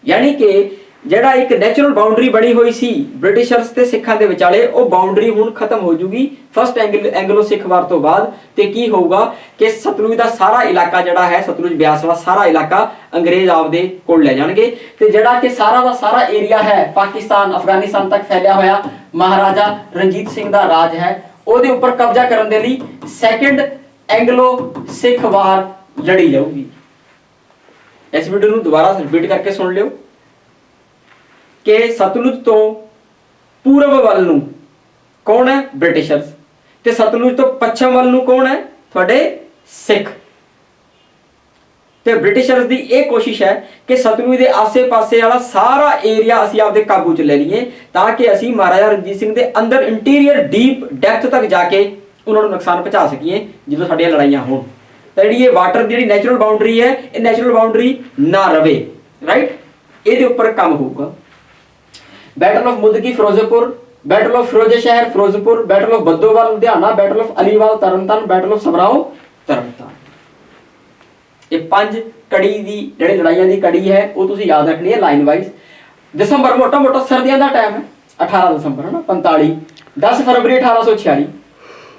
[SPEAKER 1] ਯਾਨੀ ਕਿ ਜਿਹੜਾ ਇੱਕ ਨੈਚੁਰਲ ਬਾਉਂਡਰੀ ਬਣੀ ਹੋਈ ਸੀ ਬ੍ਰਿਟਿਸ਼ਰਸ ਤੇ ਸਿੱਖਾਂ ਦੇ ਵਿਚਾਲੇ, ਉਹ ਬਾਉਂਡਰੀ ਹੁਣ ਖਤਮ ਹੋ ਜੂਗੀ ਫਸਟ ਐਂਗਲੋ ਸਿੱਖ ਵਾਰ ਤੋਂ ਬਾਅਦ। ਤੇ ਕੀ ਹੋਊਗਾ ਕਿ ਸਤਲੁਜ ਦਾ ਸਾਰਾ ਇਲਾਕਾ ਜਿਹੜਾ ਹੈ, ਸਤਲੁਜ ਬਿਆਸ ਵਾਲਾ ਸਾਰਾ ਇਲਾਕਾ ਅੰਗਰੇਜ਼ ਆਪਦੇ ਕੋਲ ਲੈ ਜਾਣਗੇ। ਤੇ ਜਿਹੜਾ ਕਿ ਸਾਰਾ ਦਾ ਸਾਰਾ ਏਰੀਆ ਹੈ ਪਾਕਿਸਤਾਨ ਅਫਗਾਨਿਸਤਾਨ ਤੱਕ ਫੈਲਿਆ ਹੋਇਆ ਮਹਾਰਾਜਾ ਰਣਜੀਤ ਸਿੰਘ ਦਾ ਰਾਜ ਹੈ, ਉਹਦੇ ਉੱਪਰ ਕਬਜ਼ਾ ਕਰਨ ਦੇ ਲਈ ਸੈਕੰਡ ਐਂਗਲੋ ਸਿੱਖ ਵਾਰ ਲੜੀ ਜਾਊਗੀ। ਇਸ ਵੀਡੀਓ ਨੂੰ ਦੁਬਾਰਾ ਰਿਪੀਟ ਕਰਕੇ ਸੁਣ ਲਿਓ कि सतलुज तो पूरब वाल नूं कौन है, ब्रिटिशर्स, ते सतलुज तो पश्चिम वाल नूं कौन है, थोड़े सिख। ते ब्रिटिशर्स दी ये कोशिश है कि सतलुज के आसे पासे वाला सारा एरिया असीं आपदे काबू च ले लईए ताकि असीं महाराजा रणजीत सिंह दे अंदर इंटीरियर डीप डेप्थ तक जाके उन्हां नूं नुकसान पहुंचा सकीए जदों साडीआं लड़ाइयां होण। तां जिहड़ी ये वाटर दी जिहड़ी नैचुरल बाउंड्री है, ये नैचुरल बाउंड्री ना रवे, राइट। इहदे उपर काम होऊगा। Battle of Mudki Ferozepur, battle of Ferozeshah Ferozepur, battle of Baddowal Ludhiana, battle of Aliwal Tarn Taran, battle of Sobraon Tarn Taran. ये 5 कड़ी दी जिहड़ी लड़ाइयां दी कड़ी है वो तुसीं याद रखनी है लाइन वाइज। दिसंबर मोटा मोटा सर्दियों का टाइम है, 18 दिसंबर है ना 45, 10 फरवरी 1846,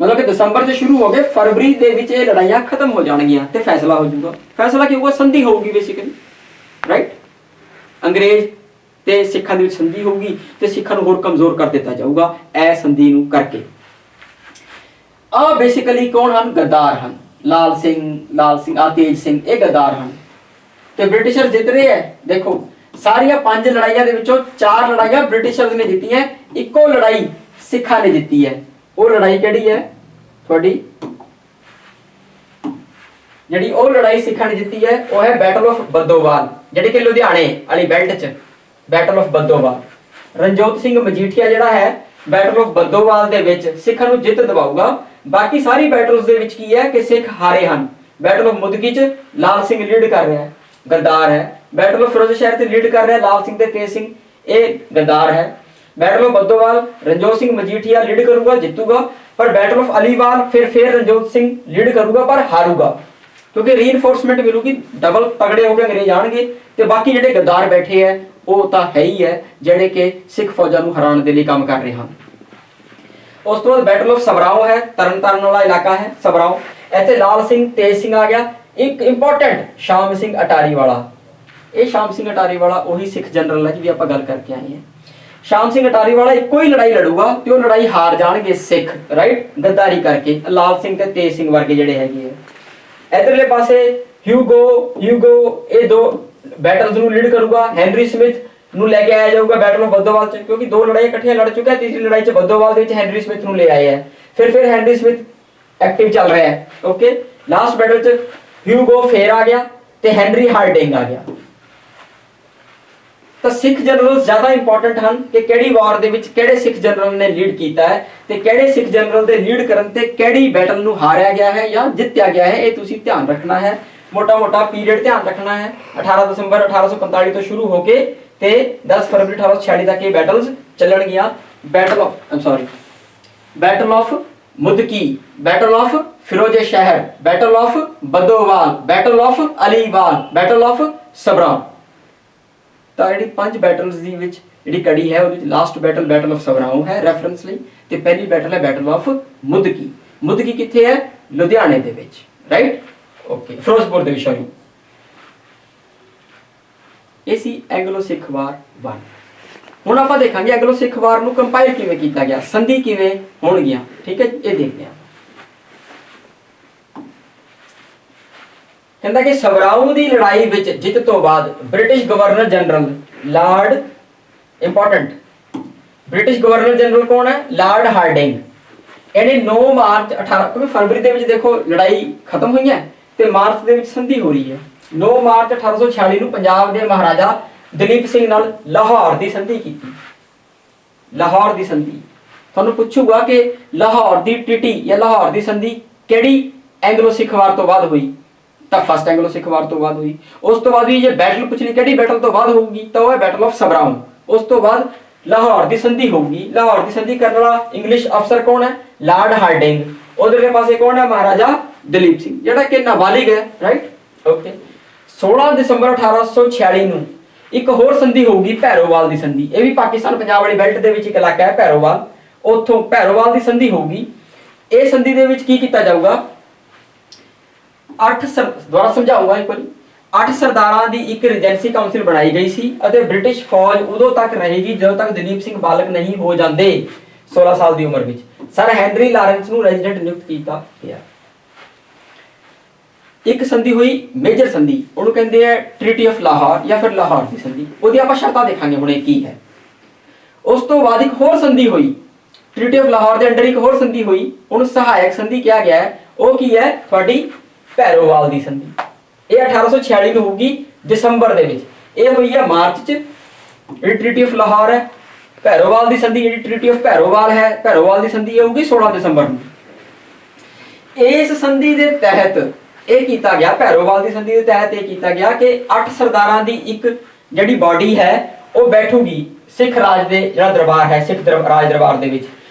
[SPEAKER 1] मतलब कि दिसंबर से शुरू हो गए, फरवरी दे विच ये लड़ाइयां खत्म हो जाणगियां ते फैसला हो जाऊगा। फैसला की होगा, संधि होगी बेसिकली, राइट। अंग्रेज ते सिखां दे विच संधि होगी ते सिखां नूं होर कमजोर कर दिता जाऊगा ए संधि नूं करके। आ बेसिकली कौन हन, गद्दार हन। लाल सिंह आ तेज सिंह, ये गद्दार हन। ते ब्रिटिशर जित रहे हैं। देखो सारियां 5 लड़ाइयां दे विचों 4 लड़ाइयां ब्रिटिशर्स ने जीती हैं, इक्को लड़ाई सिखां ने जीती है। वो लड़ाई किहड़ी है तुहाडी, जिहड़ी वो लड़ाई सिखां ने जीती है वो है बैटल ऑफ बद्दोवाल, जिहड़ी कि लुधियाने वाली बेल्ट च बैटल ऑफ बद्दोवाल। रणजोत सिंह मजीठिया जिहड़ा है बैटल ऑफ बद्दोवाल दे विच सिखां नूं जित दिवाऊगा। बाकी सारी बैटल्स दे विच की है कि सिख हारे हन। बैटल ऑफ मुदकी च लाल सिंह लीड कर रहा है, गद्दार है। बैटल ऑफ फिरोजे शहर से लीड कर रहा है लाल सिंह ते तेज सिंह, ये गद्दार है। Battle of Baddowal Ranjodh Singh Majithia lead करूगा, जीतूगा। पर बैटल ऑफ अलीवाल फिर रणजोत सिंह लीड करूगा पर हारूगा, क्योंकि रीइंफोर्समेंट मिलूगी, डबल तगड़े होकर अंग्रेज आएंगे। तो बाकी जिहड़े गद्दार बैठे हैं वो तो है ही है जिहड़े कि सिख फौजां नूं हराउण दे लई काम कर रहे हैं। उस तो बाद बैटल ऑफ सबराओ है, तरनतारन वाला इलाका है सबराओ। इत्थे लाल सिंह तेज सिंह आ गया। एक इंपॉर्टेंट शाम सिंह अटारी वाला, ये शाम सिंह अटारी वाला वही सिख जनरल है जिहदी आपां गल करके आए हैं। शाम सिंह अटारी वाला इक्को ही लड़ाई लड़ूगा ते वो लड़ाई हार जाणगे सिख, राइट, गद्दारी करके। लाल सिंह ते तेज सिंह वर्गे जिहड़े हैगे है। इधरले पासे ह्यूगो ये 2 बैटल्स नूं लीड करूगा। हैनरी स्मिथ नूं लेके आया जाऊगा बैटल ऑफ बद्दोवाल च, क्योंकि 2 लड़ाई इकट्ठियां लड़ चुका है। तीसरी लड़ाई च बद्दोवाल दे विच हैनरी स्मिथ नूं ले आए हैं। फिर हैनरी स्मिथ एक्टिव चल रहा है। ओके, लास्ट बैटल च ह्यूगो फेर आ गया ते हैनरी हार्डिंग आ गया। तो सिख जनरल ज्यादा इंपॉर्टेंट हैं कि केड़ी वार दे विच केड़े सिख जनरल ने लीड किया है ते केड़े सिख जनरल दे लीड करन ते केड़ी बैटल नू हारिया गया है या जितया गया है, ये तुसी ध्यान रखना है। मोटा मोटा पीरियड ध्यान रखना है। 18 दिसंबर 1845 तो शुरू होके ते 10 फरवरी 1846 तक ये बैटल्स चलन गया। Battle of Mudki, battle of Ferozeshah, battle of Baddowal, battle of Aliwal, battle of Sobraon. तो जी 5 बैटल्स दी विच जी कड़ी है, last battle battle of Sobraon है रेफरेंस लई, ते पहली बैटल है बैटल ऑफ मुदकी। मुदकी किथे है? लुधियाने दे विच, राइट। ओके, फिरोजपुर दे विच, सॉरी। ये सी एंग्लो सिख वार 1। हुण आपां देखांगे एंग्लो सिख वार नूं कंपाइल किवें कीता गया, संधि किवें होणगीਆਂ, ठीक है। ये देखते हैं। कहता कि सबराऊ की लड़ाई विच जित तो बाद British governor general lord, important, British governor general कौन है? Lord Hardinge. इन्हें 9 मार्च 18, क्योंकि फरवरी दे विच देखो लड़ाई खत्म हुई है ते मार्च दे विच संधि हो रही है। 9 मार्च 1846 ਨੂੰ पंजाब के महाराजा दलीप सिंह नाल लाहौर की संधि की। लाहौर की संधि तुहानूं पुछूगा कि लाहौर की ट्रीटी या लाहौर की संधि किहड़ी एंग्लो सिख वार तो बाद हुई? तो फर्स्ट एंग्लो सिख वार तो बाद हुई। उस तो बाद भी जे बैटल पूछनी किहड़ी बैटल तो बाद होगी तो वह बैटल ऑफ सबराम। उस तो बाद लाहौर की संधि होगी। लाहौर की संधि करने वाला इंग्लिश अफसर कौन है? Lord Hardinge. उधरले पासे कौन है? महाराजा दलीप सिंह, जिहड़ा कि नाबालिग है, राइट। ओके, 16 दिसंबर 1846 ਨੂੰ एक होर संधि होगी भैरोवाल की संधि। यह भी पाकिस्तान पंजाब वाली बेल्ट के विच एक इलाका है भैरोवाल, उथों भैरोवाल की संधि होगी। इस संधि दे विच की कीता जाऊगा? 8 द्वारा समझाऊंगा एक बार। 8 सरदारां दी एक रीजेंसी काउंसिल बनाई गई सी अते ब्रिटिश फौज उदों तक रहेगी ਜਦੋਂ तक दलीप सिंह बालक नहीं हो जाते 16 साल की उम्र विच। सर हैनरी लॉरेंस ਨੂੰ रेजिडेंट नियुक्त किया गया। एक संधि हुई मेजर संधि, उन्होंने कहते हैं ट्रीटी ऑफ लाहौर या फिर लाहौर की संधि। ਉਹਦੀ ਆਪਾਂ ਸ਼ਰਤਾਂ ਦੇਖਾਂਗੇ ਹੁਣੇ ਕੀ ਹੈ। ਉਸ ਤੋਂ ਬਾਅਦ ਇੱਕ ਹੋਰ ਸੰਧि ਹੋਈ ट्रीटी ऑफ लाहौर ਦੇ ਅੰਡਰ, ਇੱਕ ਹੋਰ ਸੰਧि ਹੋਈ, ਉਹਨੂੰ ਸਹਾਇਕ ਸੰਧि ਕਿਹਾ ਗਿਆ ਹੈ। ਉਹ ਕੀ ਹੈ? ਤੁਹਾਡੀ ਭੈਰੋਵਾਲ ਦੀ ਸੰਧि। ਇਹ 1846 ਨੂੰ ਹੋਊਗੀ ਦਸੰਬਰ ਦੇ ਵਿੱਚ। ਇਹ ਹੋਈ ਹੈ ਮਾਰਚ ਚ ਜਿਹੜੀ ट्रीटी ऑफ लाहौर है। ਭੈਰੋਵਾਲ ਦੀ ਸੰਧि ਜਿਹੜੀ ट्रीटी ऑफ ਭੈਰੋਵਾਲ है, ਭੈਰੋਵਾਲ ਦੀ ਸੰਧि ਹੋਊਗੀ 16 ਦਸੰਬਰ ਨੂੰ। ਇਸ ਸੰਧि ਦੇ ਤਹਿਤ ਇਹ ਕੀਤਾ ਗਿਆ, ਭੈਰੋਵਾਲ ਦੀ ਸੰਧि ਦੇ ਤਹਿਤ ਇਹ ਕੀਤਾ ਗਿਆ ਕਿ 8 ਸਰਦਾਰਾਂ ਦੀ ਇੱਕ ਜਿਹੜੀ ਬਾਡੀ ਹੈ ਉਹ ਬੈਠੂਗੀ ਸਿੱਖ ਰਾਜ ਦੇ ਜਿਹੜਾ ਦਰਬਾਰ ਹੈ, ਸਿੱਖ ਰਾਜ ਦਰਬਾਰ ਦੇ ਵਿੱਚ,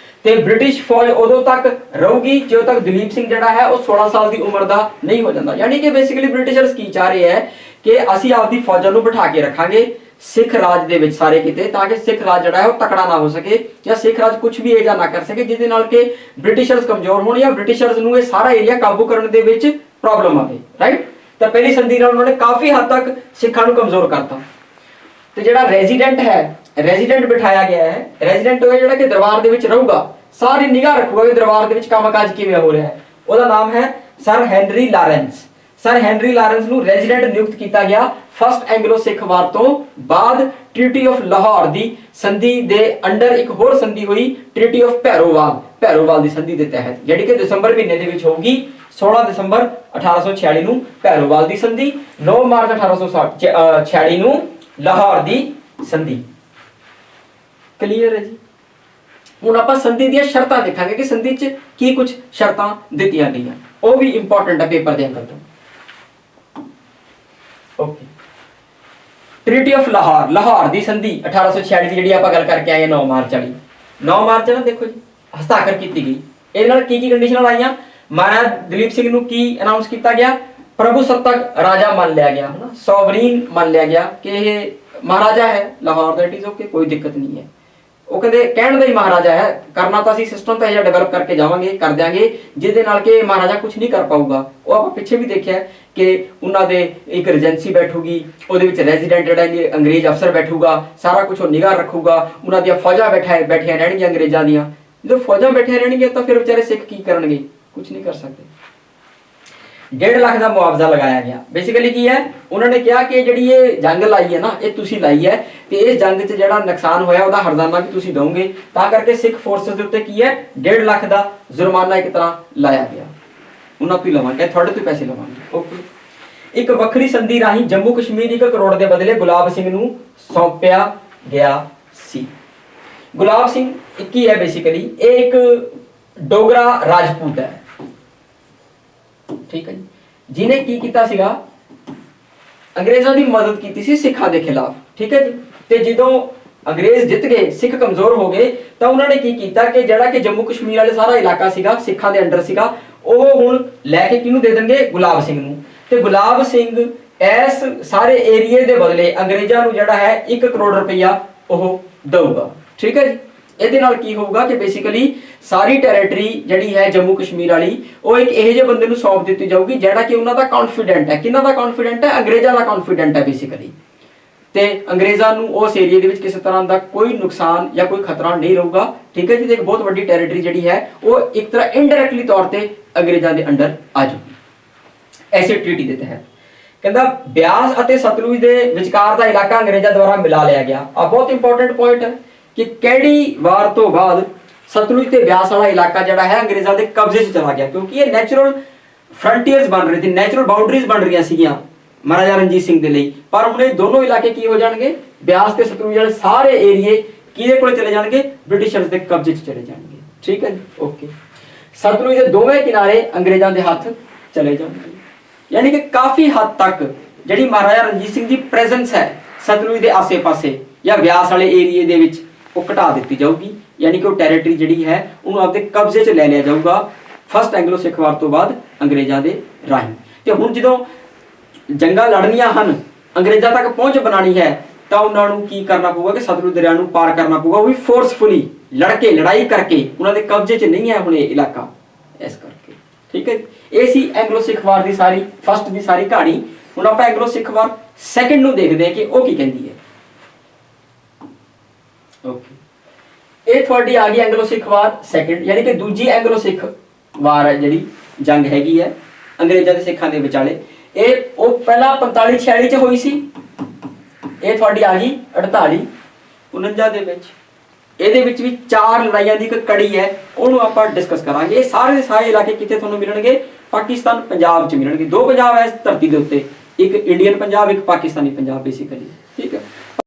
[SPEAKER 1] ਤੇ ਬ੍ਰਿਟਿਸ਼ ਫੌਜ ਉਦੋਂ ਤੱਕ ਰਹੂਗੀ ਜਦੋਂ ਤੱਕ ਦਲੀਪ ਸਿੰਘ ਜਿਹੜਾ ਹੈ ਉਹ 16 ਸਾਲ ਦੀ ਉਮਰ ਦਾ ਨਹੀਂ ਹੋ ਜਾਂਦਾ। ਯਾਨੀ ਕਿ ਬੇਸਿਕਲੀ ਬ੍ਰਿਟਿਸ਼ਰਸ ਕੀ ਚਾਹ ਰਹੇ ਹੈ ਕਿ ਅਸੀਂ ਆਪਦੀ ਫੌਜਾਂ ਨੂੰ ਬਿਠਾ ਕੇ ਰੱਖਾਂਗੇ ਸਿੱਖ ਰਾਜ ਦੇ ਵਿੱਚ ਸਾਰੇ ਕਿਤੇ, ਤਾਂ ਕਿ ਸਿੱਖ ਰਾਜ ਜਿਹੜਾ ਹੈ ਉਹ ਤਕੜਾ ਨਾ ਹੋ ਸਕੇ ਜਾਂ ਸਿੱਖ ਰਾਜ ਕੁਝ ਵੀ ਇਹੋ ਜਿਹਾ ਨਾ ਕਰ ਸਕੇ ਜਿਹਦੇ ਨਾਲ ਕਿ ਬ੍ਰਿਟਿਸ਼ਰਸ ਕਮਜ਼ੋਰ ਹੋਣ ਜਾਂ ਬ੍ਰਿਟਿਸ਼ਰਸ ਨੂੰ ਇਹ ਸਾਰਾ ਏਰੀਆ ਕਾਬੂ ਕਰਨ ਦੇ ਵਿੱਚ प्रॉब्लम आवे, राइट। तो पहली संधि नाल उन्होंने काफी हद तक सिखां नूं कमजोर करता। तो जिहड़ा रेजिडेंट है, रेजिडेंट बिठाया गया है। रेजिडेंट होया जिहड़ा कि दरबार दे विच रहूगा, सारी निगाह रखूगा कि दरबार दे विच कामकाज किवें हो रहा है। ਉਹਦਾ नाम है sir Henry Lawrence. Sir Henry Lawrence ਨੂੰ रेजिडेंट नियुक्त किया गया फर्स्ट एंग्लो सिख वार तो बाद। ट्रीटी ऑफ लाहौर दी संधि दे अंडर एक होर संधि हुई ट्रीटी ऑफ भैरोवाल, भैरोवाल दी संधि दे तहत, जिहड़ी कि दसंबर महीने दे विच होगी 16 दिसंबर 1846 ਨੂੰ ਭੈਰੋਵਾਲ ਦੀ ਸੰਧि, 9 ਮਾਰਚ 1846 ਨੂੰ ਲਾਹੌਰ ਦੀ ਸੰਧि। ਕਲੀਅਰ ਹੈ ਜੀ। ਹੁਣ ਆਪਾਂ ਸੰਧि ਦੀਆਂ ਸ਼ਰਤਾਂ ਦੇਖਾਂਗੇ ਕਿ ਸੰਧि 'ਚ ਕੀ ਕੁਝ ਸ਼ਰਤਾਂ ਦਿੱਤੀਆਂ ਗਈਆਂ, ਉਹ ਵੀ ਇੰਪੋਰਟੈਂਟ ਹੈ ਪੇਪਰ ਦੇ ਅੰਦਰ ਤੋਂ। Okay, treaty of Lahore, Lahore ਦੀ ਸੰਧि 1846 ਦੀ ਜਿਹੜੀ ਆਪਾਂ ਗੱਲ ਕਰਕੇ ਆਏ 9 ਮਾਰਚ ਵਾਲੀ। 9 ਮਾਰਚ ਨਾ ਦੇਖੋ ਜੀ ਹਸਤਾਖਰ ਕੀਤੀ ਗਈ। ਇਹਦੇ ਨਾਲ ਕੀ ਕੰਡੀਸ਼ਨਾਂ ਆਈਆਂ? महाराज दलीप सिंह ਨੂੰ ਕੀ ਅਨਾਉਂਸ ਕੀਤਾ ਗਿਆ? ਪ੍ਰਭੂ ਸੱਤਕ ਰਾਜਾ ਮੰਨ ਲਿਆ ਗਿਆ, ਹੈ ਨਾ, ਸੋਵਰੀਨ ਮੰਨ ਲਿਆ ਗਿਆ ਕਿ ਇਹ ਮਹਾਰਾਜਾ ਹੈ ਲਾਹੌਰ ਦਾ। ਇਟ ਇਜ਼ ਓਕੇ, ਕੋਈ ਦਿੱਕਤ ਨਹੀਂ ਹੈ। ਉਹ ਕਹਿੰਦੇ ਕਹਿਣ ਦਾ ਹੀ ਮਹਾਰਾਜਾ ਹੈ, ਕਰਨਾ ਤਾਂ ਅਸੀਂ ਸਿਸਟਮ ਤਾਂ ਇਹ ਜਿਹਾ ਡਿਵੈਲਪ ਕਰਕੇ ਜਾਵਾਂਗੇ, ਕਰ ਦਿਆਂਗੇ ਜਿਹਦੇ ਨਾਲ ਕਿ ਮਹਾਰਾਜਾ ਕੁਝ ਨਹੀਂ ਕਰ ਪਾਊਗਾ। ਉਹ ਆਪਾਂ ਪਿੱਛੇ ਵੀ ਦੇਖਿਆ ਕਿ ਉਹਨਾਂ ਦੇ ਇੱਕ ਰੀਜੈਂਸੀ ਬੈਠੂਗੀ, ਉਹਦੇ ਵਿੱਚ ਰੈਜ਼ੀਡੈਂਟ ਜਿਹੜਾ ਅੰਗਰੇਜ਼ ਅਫਸਰ ਬੈਠੂਗਾ, ਸਾਰਾ ਕੁਝ ਉਹ ਨਿਗਾਹ ਰੱਖੂਗਾ, ਉਹਨਾਂ ਦੀਆਂ ਫੌਜਾਂ ਬੈਠੀਆਂ ਰਹਿਣਗੀਆਂ ਅੰਗਰੇਜ਼ਾਂ ਦੀਆਂ। ਜਦੋਂ ਫੌਜਾਂ ਬੈਠੀਆਂ ਰਹਿਣਗੀਆਂ ਤਾਂ ਫਿਰ ਵਿਚਾਰੇ ਸਿੱਖ ਕੀ ਕਰਨਗੇ? कुछ नहीं कर सकते। 1.5 लाख का मुआवजा लगाया गया। बेसिकली की है उन्होंने कहा कि जिहड़ी ये जंग लाई है ना, ये तुसी लाई है ते इस जंग च जिहड़ा नुकसान होया उहदा हरजाना भी तुसी दोगे, तां करके सिख फोर्सेस दे उत्ते की है 1.5 लाख का जुर्माना एक तरह लाया गया। ਉਹਨਾਂ ਤੋਂ ਹੀ ਲਵਾਂਗੇ, ਤੁਹਾਡੇ ਤੋਂ ਪੈਸੇ ਲਵਾਂਗੇ। ਓਕੇ। ਇੱਕ ਵੱਖਰੀ ਸੰਧੀ ਰਾਹੀਂ ਜੰਮੂ ਕਸ਼ਮੀਰ 1 ਕਰੋੜ ਦੇ ਬਦਲੇ ਗੁਲਾਬ ਸਿੰਘ ਨੂੰ ਸੌਂਪਿਆ ਗਿਆ ਸੀ। ਗੁਲਾਬ ਸਿੰਘ ਕੀ ਹੈ ਬੇਸਿਕਲੀ, ਇਹ ਇੱਕ ਡੋਗਰਾ ਰਾਜਪੂਤ ਹੈ, ਠੀਕ ਹੈ ਜੀ, ਜਿਹਨੇ ਕੀ ਕੀਤਾ ਸੀਗਾ, ਅੰਗਰੇਜ਼ਾਂ ਦੀ ਮਦਦ ਕੀਤੀ ਸੀ ਸਿੱਖਾਂ ਦੇ ਖਿਲਾਫ, ਠੀਕ ਹੈ ਜੀ। ਤੇ ਜਦੋਂ ਅੰਗਰੇਜ਼ ਜਿੱਤ ਗਏ, ਸਿੱਖ ਕਮਜ਼ੋਰ ਹੋ ਗਏ, ਤਾਂ ਉਹਨਾਂ ਨੇ ਕੀ ਕੀਤਾ ਕਿ ਜਿਹੜਾ ਕਿ ਜੰਮੂ ਕਸ਼ਮੀਰ ਵਾਲੇ ਸਾਰਾ ਇਲਾਕਾ ਸੀਗਾ ਸਿੱਖਾਂ ਦੇ ਅੰਡਰ ਸੀਗਾ, ਉਹ ਹੁਣ ਲੈ ਕੇ ਕਿਹਨੂੰ ਦੇ ਦੇਣਗੇ, ਗੁਲਾਬ ਸਿੰਘ ਨੂੰ। ਤੇ ਗੁਲਾਬ ਸਿੰਘ ਇਸ ਸਾਰੇ ਏਰੀਏ ਦੇ ਬਦਲੇ ਅੰਗਰੇਜ਼ਾਂ ਨੂੰ ਜਿਹੜਾ ਹੈ 1 ਕਰੋੜ ਰੁਪਈਆ ਉਹ ਦਊਗਾ, ਠੀਕ ਹੈ ਜੀ। ਇਹਦੇ ਨਾਲ ਕੀ ਹੋਊਗਾ ਕਿ ਬੇਸਿਕਲੀ ਸਾਰੀ ਟੈਰੀਟਰੀ ਜਿਹੜੀ ਹੈ ਜੰਮੂ ਕਸ਼ਮੀਰ ਵਾਲੀ, ਉਹ ਇੱਕ ਇਹੋ ਜਿਹੇ ਬੰਦੇ ਨੂੰ ਸੌਂਪ ਦਿੱਤੀ ਜਾਊਗੀ ਜਿਹੜਾ ਕਿ ਉਹਨਾਂ ਦਾ ਕੌਨਫੀਡੈਂਟ ਹੈ। ਕਿਹਨਾਂ ਦਾ ਕੌਨਫੀਡੈਂਟ ਹੈ, ਅੰਗਰੇਜ਼ਾਂ ਦਾ ਕੌਨਫੀਡੈਂਟ ਹੈ ਬੇਸਿਕਲੀ। ਤੇ ਅੰਗਰੇਜ਼ਾਂ ਨੂੰ ਉਸ ਏਰੀਏ ਦੇ ਵਿੱਚ ਕਿਸੇ ਤਰ੍ਹਾਂ ਦਾ ਕੋਈ ਨੁਕਸਾਨ ਜਾਂ ਕੋਈ ਖਤਰਾ ਨਹੀਂ ਰਹੂਗਾ, ਠੀਕ ਹੈ ਜੀ। ਤੇ ਇੱਕ ਬਹੁਤ ਵੱਡੀ ਟੈਰੀਟਰੀ ਜਿਹੜੀ ਹੈ ਉਹ ਇੱਕ ਤਰ੍ਹਾਂ ਇਨਡਾਇਰੈਕਟਲੀ ਤੌਰ ਤੇ ਅੰਗਰੇਜ਼ਾਂ ਦੇ ਅੰਡਰ ਆ ਜਾਊਗੀ ਐਸੇ ਟ੍ਰੀਟੀ ਦੇ ਤਹਿਤ। ਕਹਿੰਦਾ ਬਿਆਸ ਅਤੇ ਸਤਲੁਜ ਦੇ ਵਿਚਕਾਰ ਦਾ ਇਲਾਕਾ ਅੰਗਰੇਜ਼ਾਂ ਦੁਆਰਾ ਮਿਲਾ ਲਿਆ ਗਿਆ। ਆ ਬਹੁਤ ਇੰਪੋਰਟੈਂਟ ਪੁਆਇੰਟ ਹੈ ਕਿ ਕਿਹੜੀ ਵਾਰ ਤੋਂ ਬਾਅਦ ਸਤਲੁਜ ਤੇ ਬਿਆਸ ਵਾਲਾ ਇਲਾਕਾ ਜਿਹੜਾ ਹੈ ਅੰਗਰੇਜ਼ਾਂ ਦੇ ਕਬਜ਼ੇ 'ਚ ਚਲਾ ਗਿਆ, ਕਿਉਂਕਿ ਇਹ ਨੈਚੁਰਲ ਫਰੰਟੀਅਰਸ ਬਣ ਰਹੇ ਸੀ, ਨੈਚੁਰਲ ਬਾਉਂਡਰੀਜ਼ ਬਣ ਰਹੀਆਂ ਸੀਗੀਆਂ ਮਹਾਰਾਜਾ ਰਣਜੀਤ ਸਿੰਘ ਦੇ ਲਈ। ਪਰ ਹੁਣ ਇਹ ਦੋਨੋਂ ਇਲਾਕੇ ਕੀ ਹੋ ਜਾਣਗੇ, ਬਿਆਸ ਤੇ ਸਤਲੁਜ ਵਾਲੇ ਸਾਰੇ ਏਰੀਏ ਕਿਹਦੇ ਕੋਲ ਚਲੇ ਜਾਣਗੇ, ਬ੍ਰਿਟਿਸ਼ਰਸ ਦੇ ਕਬਜ਼ੇ 'ਚ ਚਲੇ ਜਾਣਗੇ, ਠੀਕ ਹੈ ਜੀ। ਓਕੇ। ਸਤਲੁਜ ਦੇ ਦੋਵੇਂ ਕਿਨਾਰੇ ਅੰਗਰੇਜ਼ਾਂ ਦੇ ਹੱਥ ਚਲੇ ਜਾਣਗੇ, ਯਾਨੀ ਕਿ ਕਾਫੀ ਹੱਦ ਤੱਕ ਜਿਹੜੀ ਮਹਾਰਾਜਾ ਰਣਜੀਤ ਸਿੰਘ ਦੀ ਪ੍ਰੈਜ਼ੈਂਸ ਹੈ ਸਤਲੁਜ ਦੇ ਆਸੇ-ਪਾਸੇ ਜਾਂ ਬਿਆਸ ਵਾਲੇ ਏਰੀਏ ਦੇ ਵਿੱਚ ਉਹ ਘਟਾ ਦਿੱਤੀ ਜਾਊਗੀ, ਯਾਨੀ ਕਿ ਉਹ ਟੈਰੀਟਰੀ ਜਿਹੜੀ ਹੈ ਉਹਨੂੰ ਆਪਦੇ ਕਬਜ਼ੇ 'ਚ ਲੈ ਲਿਆ ਜਾਊਗਾ ਫਸਟ ਐਂਗਲੋ ਸਿੱਖ ਵਾਰ ਤੋਂ ਬਾਅਦ ਅੰਗਰੇਜ਼ਾਂ ਦੇ ਰਾਹੀਂ। ਤੇ ਹੁਣ ਜਦੋਂ ਜੰਗਾਂ ਲੜਨੀਆਂ ਹਨ, ਅੰਗਰੇਜ਼ਾਂ ਤੱਕ ਪਹੁੰਚ ਬਣਾਉਣੀ ਹੈ, ਤਾਂ ਉਹਨਾਂ ਨੂੰ ਕੀ ਕਰਨਾ ਪਊਗਾ ਕਿ ਸਤਲੁਜ ਦਰਿਆ ਨੂੰ ਪਾਰ ਕਰਨਾ ਪਊਗਾ, ਉਹ ਵੀ ਫੋਰਸਫੁਲੀ ਲੜ ਕੇ, ਲੜਾਈ ਕਰਕੇ। ਉਹਨਾਂ ਦੇ ਕਬਜ਼ੇ 'ਚ ਨਹੀਂ ਹੈ ਹੁਣ ਇਹ ਇਲਾਕਾ, ਇਸ ਕਰਕੇ, ਠੀਕ ਹੈ। ਇਹ ਸੀ ਐਂਗਲੋ ਸਿੱਖ ਵਾਰ ਦੀ ਸਾਰੀ ਫਸਟ ਦੀ ਸਾਰੀ ਕਹਾਣੀ। ਹੁਣ ਆਪਾਂ ਐਂਗਲੋ ਸਿੱਖ ਵਾਰ ਸੈਕੰਡ ਨੂੰ ਦੇਖਦੇ ਹਾਂ ਕਿ ਉਹ ਕੀ ਕਹਿੰਦੀ ਹੈ। ਓਕੇ। ਇਹ ਤੁਹਾਡੀ ਆ ਗਈ ਐਂਗਲੋ ਸਿੱਖ ਵਾਰ ਸੈਕੰਡ, ਯਾਨੀ ਕਿ ਦੂਜੀ ਐਂਗਲੋ ਸਿੱਖ ਵਾਰ ਹੈ ਜਿਹੜੀ ਜੰਗ ਹੈਗੀ ਹੈ ਅੰਗਰੇਜ਼ਾਂ ਤੇ ਸਿੱਖਾਂ ਦੇ ਵਿਚਾਲੇ। ਇਹ ਉਹ ਪਹਿਲਾਂ 45-46 ਚ ਹੋਈ ਸੀ, ਇਹ ਤੁਹਾਡੀ ਆ ਗਈ 48-49 ਦੇ ਵਿੱਚ। ਇਹਦੇ ਵਿੱਚ ਵੀ 4 ਲੜਾਈਆਂ ਦੀ ਇੱਕ ਕੜੀ ਹੈ, ਉਹਨੂੰ ਆਪਾਂ ਡਿਸਕਸ ਕਰਾਂਗੇ। ਇਹ ਸਾਰੇ ਦੇ ਸਾਰੇ ਇਲਾਕੇ ਕਿੱਥੇ ਤੁਹਾਨੂੰ ਮਿਲਣਗੇ, ਪਾਕਿਸਤਾਨ ਪੰਜਾਬ 'ਚ ਮਿਲਣਗੇ। 2 ਪੰਜਾਬ ਹੈ ਇਸ ਧਰਤੀ ਦੇ ਉੱਤੇ, ਇੱਕ ਇੰਡੀਅਨ ਪੰਜਾਬ, ਇੱਕ ਪਾਕਿਸਤਾਨੀ ਪੰਜਾਬ ਬੇਸਿਕਲੀ।